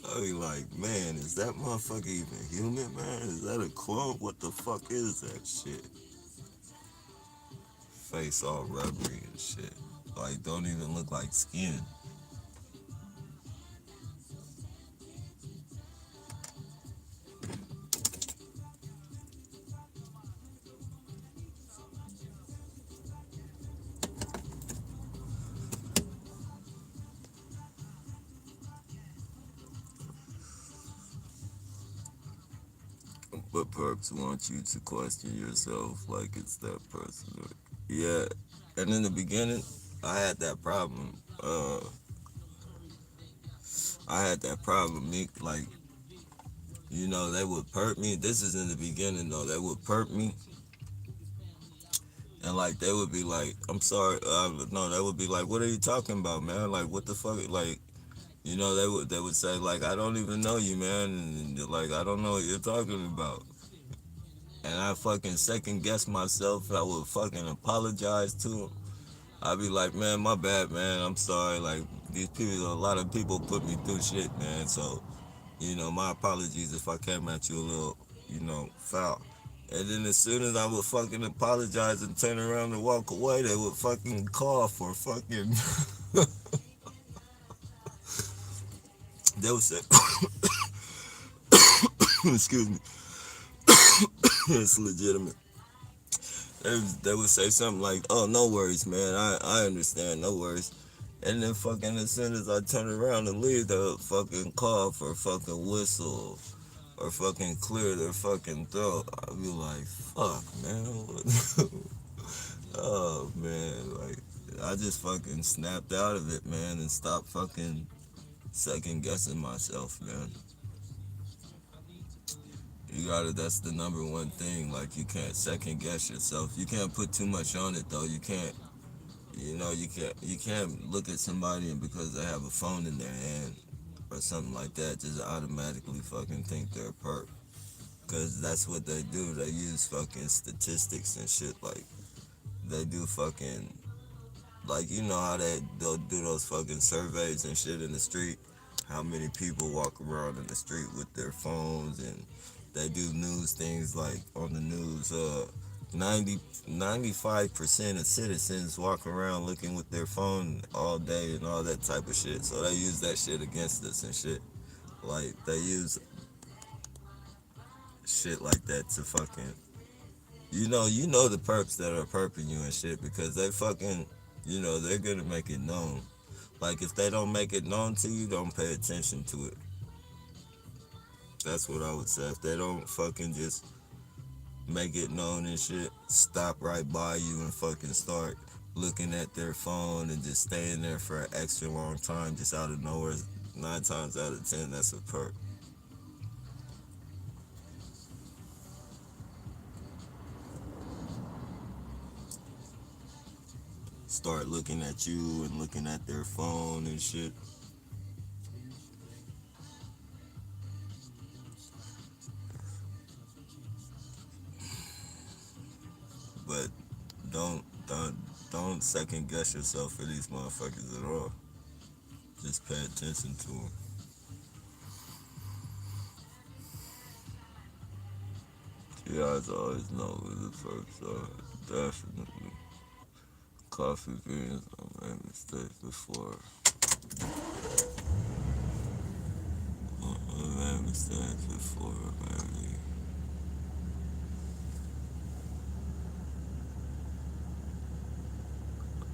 I be like, man, is that motherfucker even human, man? Is that a clone? What the fuck is that shit? Face all rubbery and shit. Like, don't even look like skin. But perps want you to question yourself like it's that person. Yeah, and in the beginning, I had that problem. I had that problem. Me, like, they would perp me. This is in the beginning though. They would perp me, and like they would be like, "I'm sorry." No, they would be like, "What are you talking about, man? Like, what the fuck?" Like, they would say like, "I don't even know you, man," and like, "I don't know what you're talking about." And I fucking second guess myself. I would fucking apologize to them. I'd be like, "Man, my bad, man. I'm sorry. Like, these people, a lot of people put me through shit, man. So, my apologies if I came at you a little, foul." And then as soon as I would fucking apologize and turn around and walk away, they would fucking call for fucking. They would say, "Excuse me, it's legitimate." They would say something like, "Oh, no worries, man. I understand. No worries." And then fucking as soon as I turn around and leave, they'll fucking call for fucking whistle or fucking clear their fucking throat. I'll be like, fuck, man. Oh, man. Like, I just fucking snapped out of it, man, and stopped fucking second guessing myself, man. That's the number one thing. Like, you can't second guess yourself. You can't put too much on it, though. You can't look at somebody and because they have a phone in their hand or something like that, just automatically fucking think they're a perp. Cause that's what they do. They use fucking statistics and shit. Like they do fucking like how they'll do those fucking surveys and shit in the street. How many people walk around in the street with their phones, and they do news things like on the news. 95% of citizens walk around looking with their phone all day and all that type of shit. So they use that shit against us and shit. Like they use shit like that to fucking the perps that are perping you and shit because they fucking they're gonna make it known. Like if they don't make it known to you, don't pay attention to it. That's what I would say. If they don't fucking just make it known and shit, stop right by you and fucking start looking at their phone and just staying there for an extra long time just out of nowhere, 9 times out of 10 that's a perp. Start looking at you and looking at their phone and shit. But don't don't don't second guess yourself for these motherfuckers at all. Just pay attention to them. You guys always know who the first are. Definitely. Coffee beans, I made mistakes before. I made mistakes before, baby.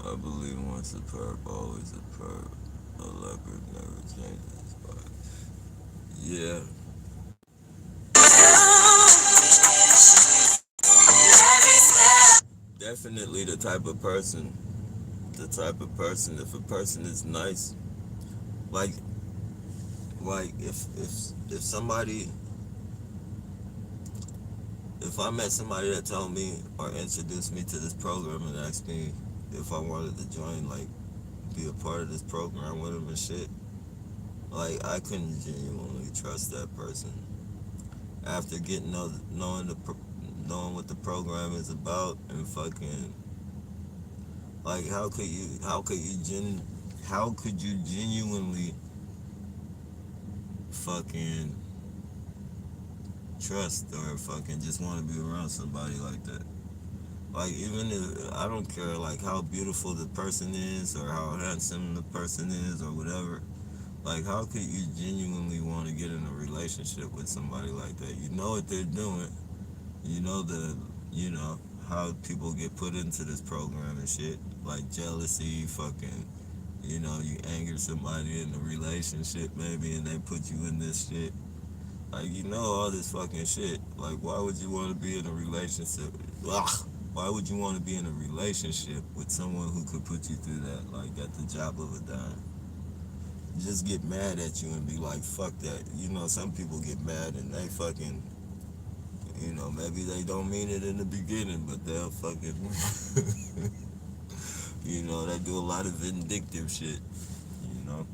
I believe once a perp, always a perp. A leopard never changes, but yeah. Definitely the type of person, if a person is nice, like, if somebody, if I met somebody that told me or introduced me to this program and asked me if I wanted to join, like, be a part of this program with them and shit, like, I couldn't genuinely trust that person. After knowing what the program is about and fucking, like, how could you genuinely fucking trust or fucking just want to be around somebody like that? Like, even if I don't care like how beautiful the person is or how handsome the person is or whatever, like, how could you genuinely want to get in a relationship with somebody like that? You know what they're doing. You know you know how people get put into this program and shit, like jealousy, fucking, you anger somebody in a relationship maybe, and they put you in this shit. Like, you know all this fucking shit. Like, why would you want to be in a relationship? Ugh. Why would you want to be in a relationship with someone who could put you through that, like, at the drop of a dime? Just get mad at you and be like, fuck that. You know, some people get mad and they fucking, you know, maybe they don't mean it in the beginning, but they'll fucking, you know, they do a lot of vindictive shit, you know?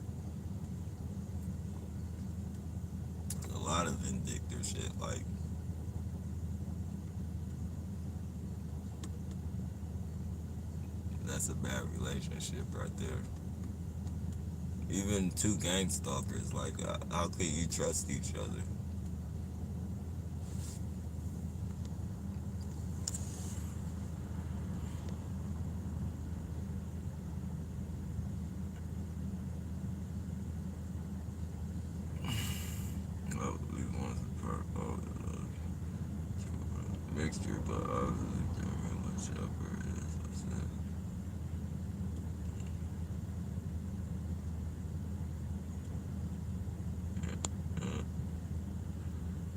A lot of vindictive shit. Like, that's a bad relationship right there. Even two gang stalkers, like, how could you trust each other? Oh, we want to part all the mixture, but obviously, whichever it is, I said. Yeah,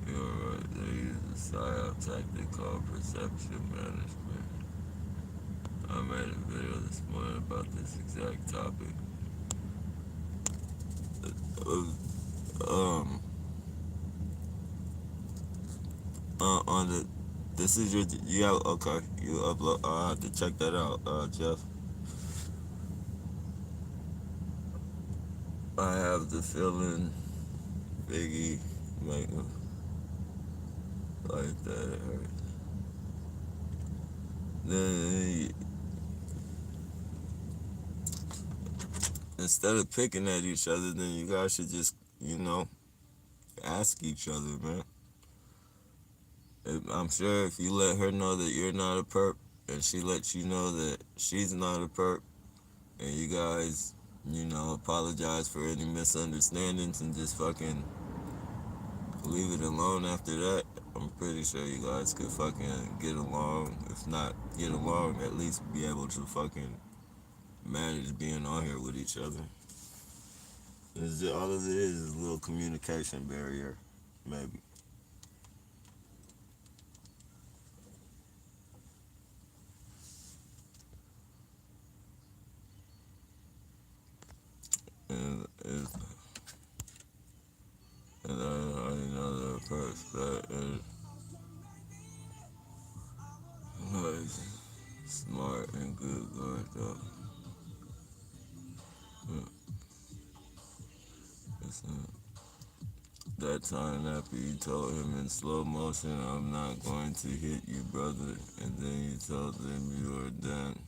you're right. They use a psyop tactic called perception management. I made a video this morning about this exact topic. Um, on the, this is your, you have, okay, you upload, I have to check that out, Jeff. I have the feeling Biggie make like that it hurts. Then instead of picking at each other, then you guys should just, you know, ask each other, man. I'm sure if you let her know that you're not a perp, and she lets you know that she's not a perp, and you guys, you know, apologize for any misunderstandings and just fucking leave it alone after that, I'm pretty sure you guys could fucking get along. If not get along, at least be able to fucking manage being on here with each other. It's just, all of it is a little communication barrier, maybe. And I know the first that is like smart and good guard though. It's, that time after you told him in slow motion, I'm not going to hit you, brother, and then you told them you are done.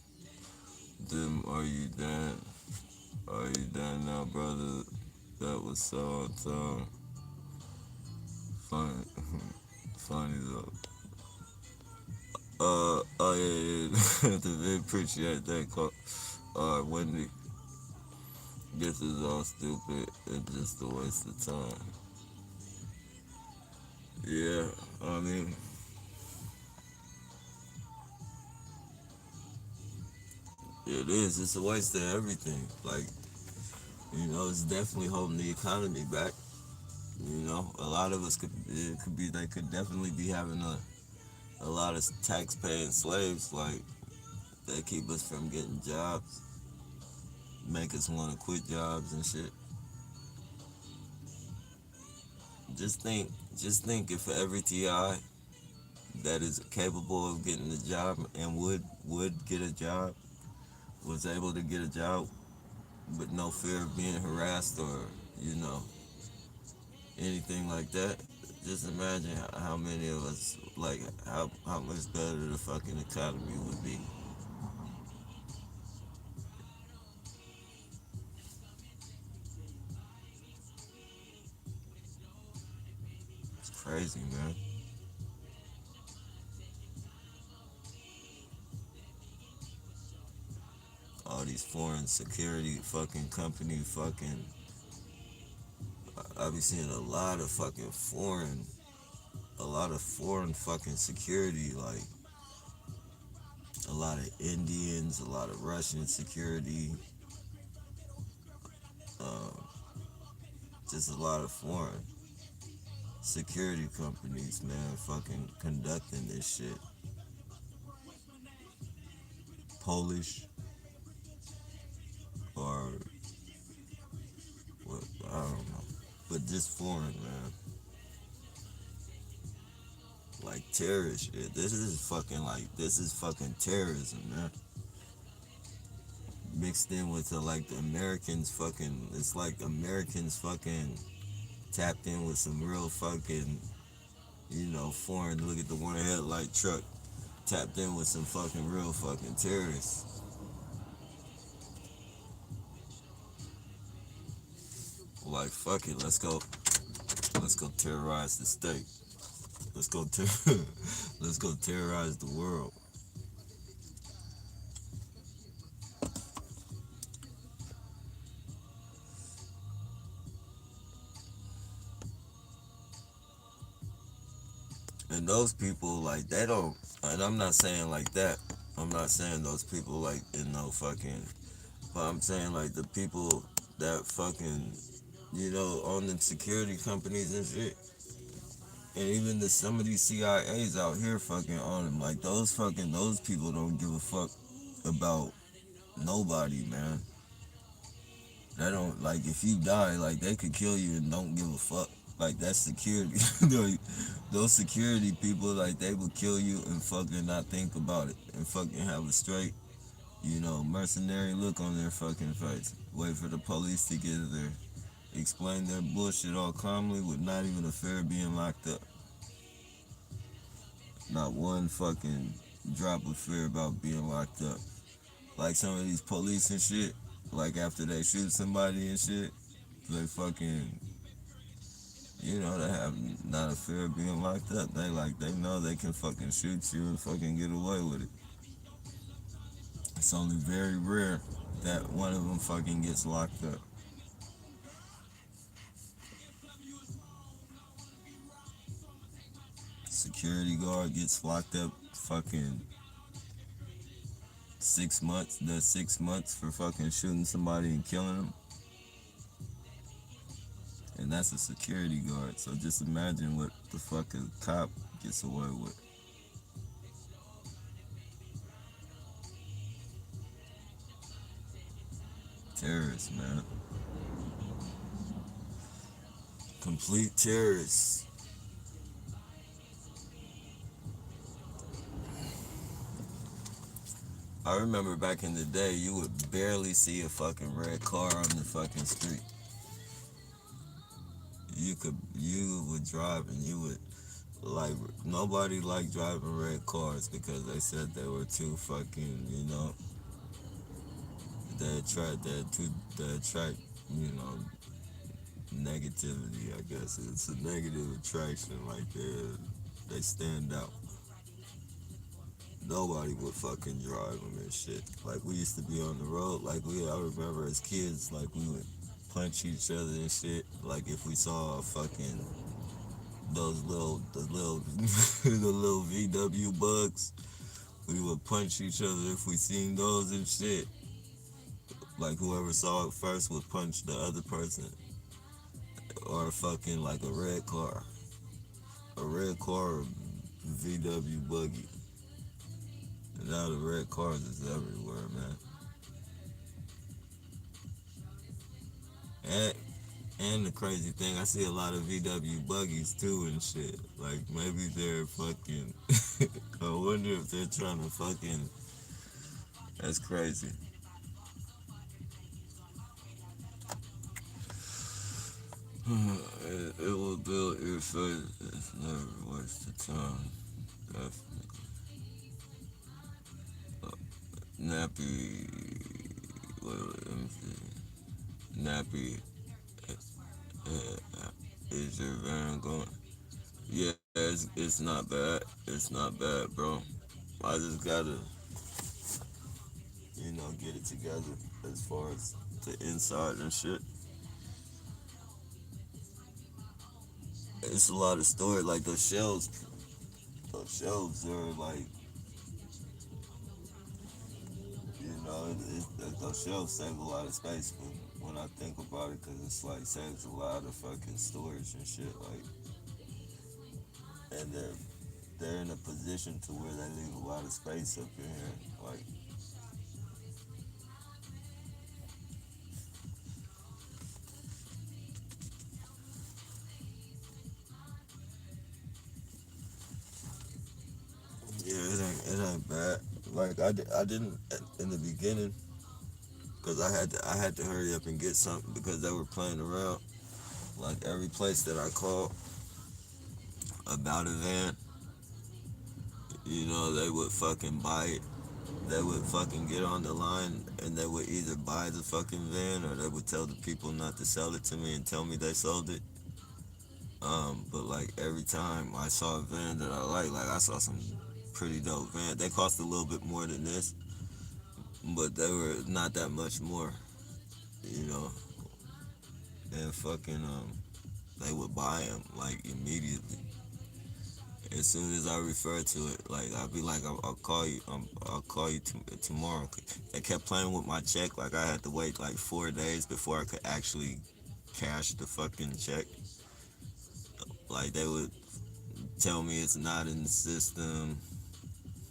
Them, are you done? Are you done now, brother? That was so on time. Funny, funny though. Oh yeah, yeah. The big appreciate that call. Wendy, this is all stupid and just a waste of time. Yeah, I mean, it is. It's a waste of everything. Like, you know, it's definitely holding the economy back. You know, a lot of us could, it could be, they could definitely be having a lot of tax paying slaves. Like, they keep us from getting jobs, make us want to quit jobs and shit. Just think, just think if for every TI that is capable of getting a job and would get a job, was able to get a job with no fear of being harassed or, you know, anything like that. Just imagine how many of us, like, how much better the fucking economy would be. It's crazy, man. All these foreign security fucking company fucking, I be seeing a lot of foreign fucking security, like a lot of Indians, a lot of Russian security, um, just a lot of foreign. security companies, man, fucking conducting this shit. Polish or what? I don't know, but just foreign, man. Like terrorist shit. This is fucking terrorism, man. Mixed in with like the Americans fucking. It's like Americans fucking tapped in with some real fucking, foreign. Look at the one headlight truck. Tapped in with some fucking real fucking terrorists. Like fuck it, let's go terrorize the state. Let's go let's go terrorize the world. And those people like they don't. And I'm not saying like that. I'm not saying those people like in no fucking. But I'm saying like the people that fucking own them security companies and shit. And even some of these CIAs out here fucking on them. Like those people don't give a fuck about nobody, man. They don't like if you die, like they could kill you and don't give a fuck. Like that's security. Like, those security people, like they will kill you and fucking not think about it and fucking have a straight, mercenary look on their fucking face. Wait for the police to get there. Explain their bullshit all calmly with not even a fear of being locked up. Not one fucking drop of fear about being locked up. Like some of these police and shit, like after they shoot somebody and shit, they fucking, they have not a fear of being locked up. They know they can fucking shoot you and fucking get away with it. It's only very rare that one of them fucking gets locked up. Security guard gets locked up fucking 6 months. Does 6 months for fucking shooting somebody and killing them. And that's a security guard. So just imagine what the fuck a cop gets away with. Terrorists, man. Complete terrorists. I remember back in the day, you would barely see a fucking red car on the fucking street. You would drive and you would, like, nobody liked driving red cars because they said they were too fucking, they attract, you know, negativity, I guess. It's a negative attraction, like they stand out. Nobody would fucking drive them and shit. Like we used to be on the road, I remember as kids, like we would punch each other and shit. Like if we saw a fucking the little the little VW bugs, we would punch each other if we seen those and shit. Like whoever saw it first would punch the other person. Or fucking like a red car or VW buggy. And now the red cars is everywhere, man. And and the crazy thing, I see a lot of VW buggies too and shit. Like maybe they're fucking. I wonder if they're trying to fucking. That's crazy. It will build your faith. It's never waste of time. Definitely. Nappy. Let me see. Nappy. Is your van going? Yeah, it's not bad. It's not bad, bro. I just gotta, get it together as far as the inside and shit. It's a lot of storage. Like those shelves. Those shelves are like, those shelves save a lot of space when I think about it, cause it's like saves a lot of fucking storage and shit. Like and they're in a position to where they leave a lot of space up in here. Like, yeah, it ain't bad. Like I didn't in the beginning because I had to hurry up and get something because they were playing around. Like every place that I called about a van, they would fucking buy it. They would fucking get on the line and they would either buy the fucking van or they would tell the people not to sell it to me and tell me they sold it. But like every time I saw a van that I like I saw some pretty dope van. They cost a little bit more than this, but they were not that much more, you know. And fucking they would buy them like immediately as soon as I refer to it. Like I'd be like, I'll call you. I'll call you tomorrow. They kept playing with my check. Like I had to wait like 4 days before I could actually cash the fucking check. Like they would tell me it's not in the system.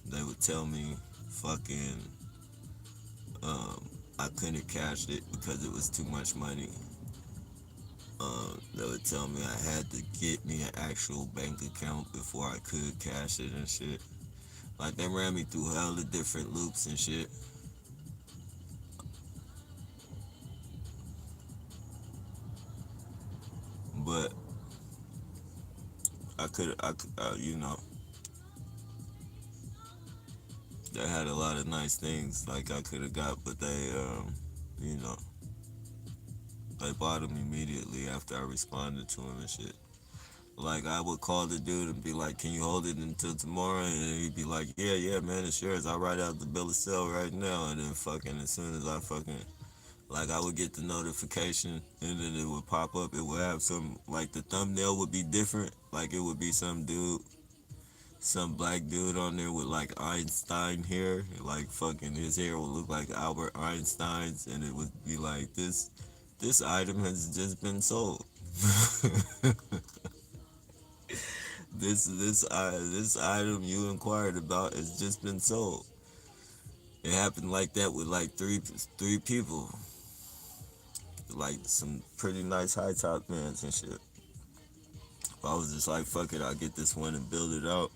They would tell me fucking I couldn't cash it because it was too much money. They would tell me I had to get me an actual bank account before I could cash it and shit. Like they ran me through hella different loops and shit. But they had a lot of nice things like I could have got, but you know, they bought them immediately after I responded to them and shit. Like I would call the dude and be like, "Can you hold it until tomorrow?" And he'd be like, "Yeah, yeah, man, it's yours. I'll write out the bill of sale right now." And then fucking as soon as I fucking like I would get the notification and then it would pop up. It would have some like the thumbnail would be different. Like it would be some black dude on there with like Einstein hair. Like fucking his hair would look like Albert Einstein's, and it would be like this item has just been sold. This item you inquired about has just been sold. It happened like that with like three people, like some pretty nice high top bands and shit. I was just like, fuck it, I'll get this one and build it out.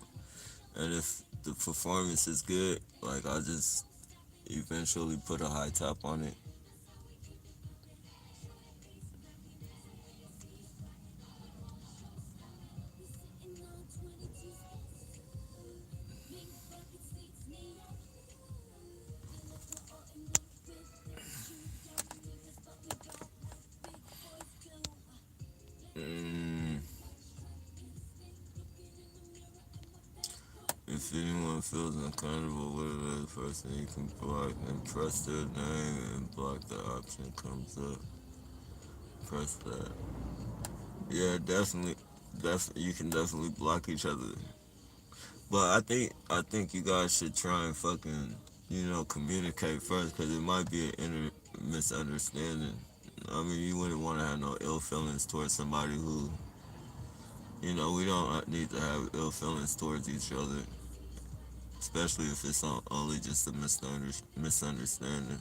And if the performance is good, like I'll just eventually put a high top on it. Mm, if anyone feels uncomfortable with a person, you can block and press their name and block the option comes up. Press that. Yeah, definitely. You can definitely block each other. But I think you guys should try and fucking communicate first because it might be an misunderstanding. I mean, you wouldn't want to have no ill feelings towards somebody who we don't need to have ill feelings towards each other, especially if it's only just a misunderstanding.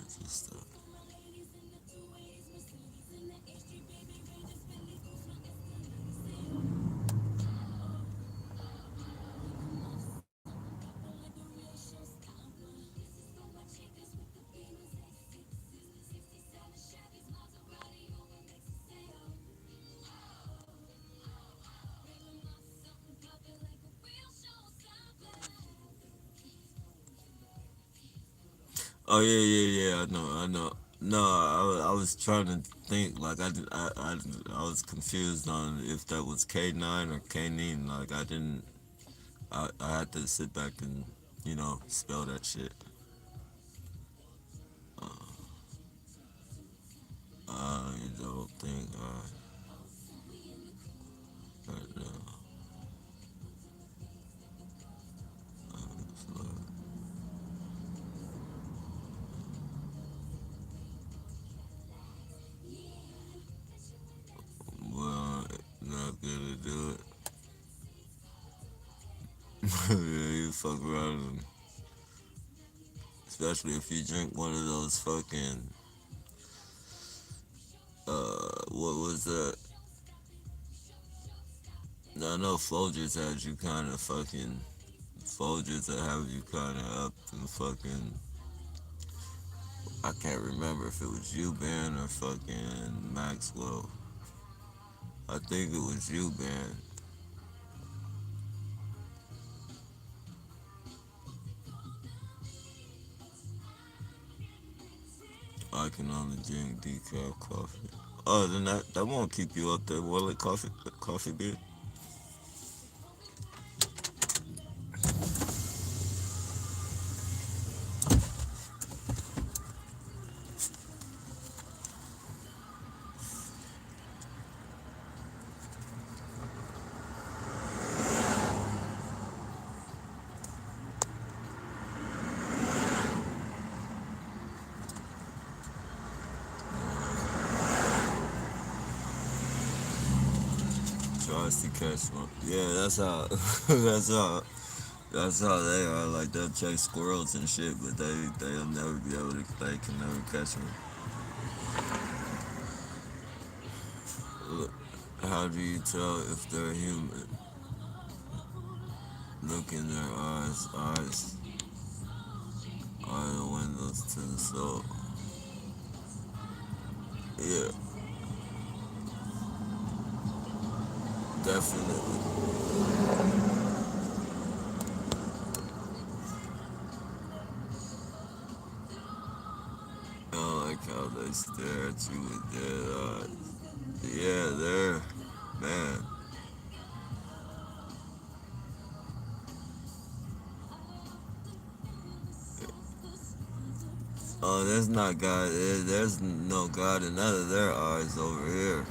It's just, oh yeah, yeah, yeah. I know. No, I was trying to think. Like I was confused on if that was K9 or K9. Like I didn't. I had to sit back and spell that shit. You don't think right now. Yeah, you fuck around, especially if you drink one of those fucking what was that? I know Folgers had you kind of fucking Folgers that have you kind of up and fucking. I can't remember if it was you, Ben, or fucking Maxwell. I think it was you, Ben. I can only drink decaf coffee. Other than that, that won't keep you up there. Will it? Coffee beer. Tries to catch one. Yeah, that's how. that's how. That's how they are. Like they'll chase squirrels and shit, but they'll never be able to. They can never catch them. Look, how do you tell if they're human? Look in their eyes. Eyes are the windows to the soul. Yeah, definitely. I don't like how they stare at you with dead eyes. Yeah, they're man. Oh, there's not God. There's no God in none of their eyes over here.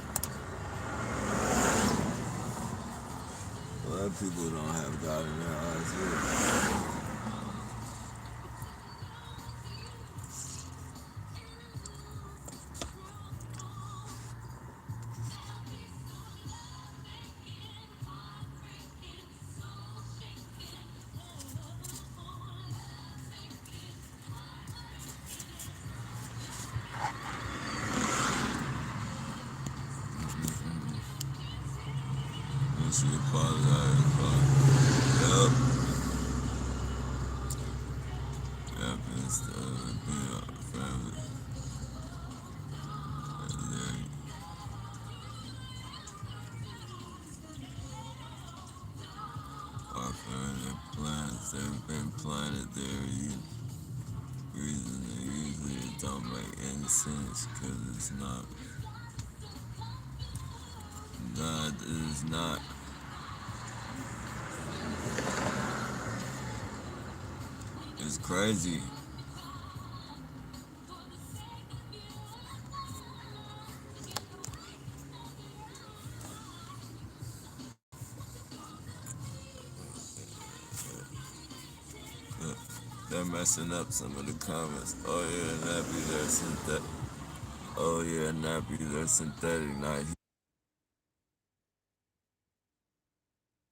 A lot of people don't have God in their eyes either. And she apologized. Yep. Happens to be our family. And then our family plans, they've been planted there. Reason usually it don't make any sense because it's not. God is not. It's crazy. They're messing up some of the comments. Oh yeah, Nappy, they're synthetic. Oh yeah, Nappy, they're synthetic. Not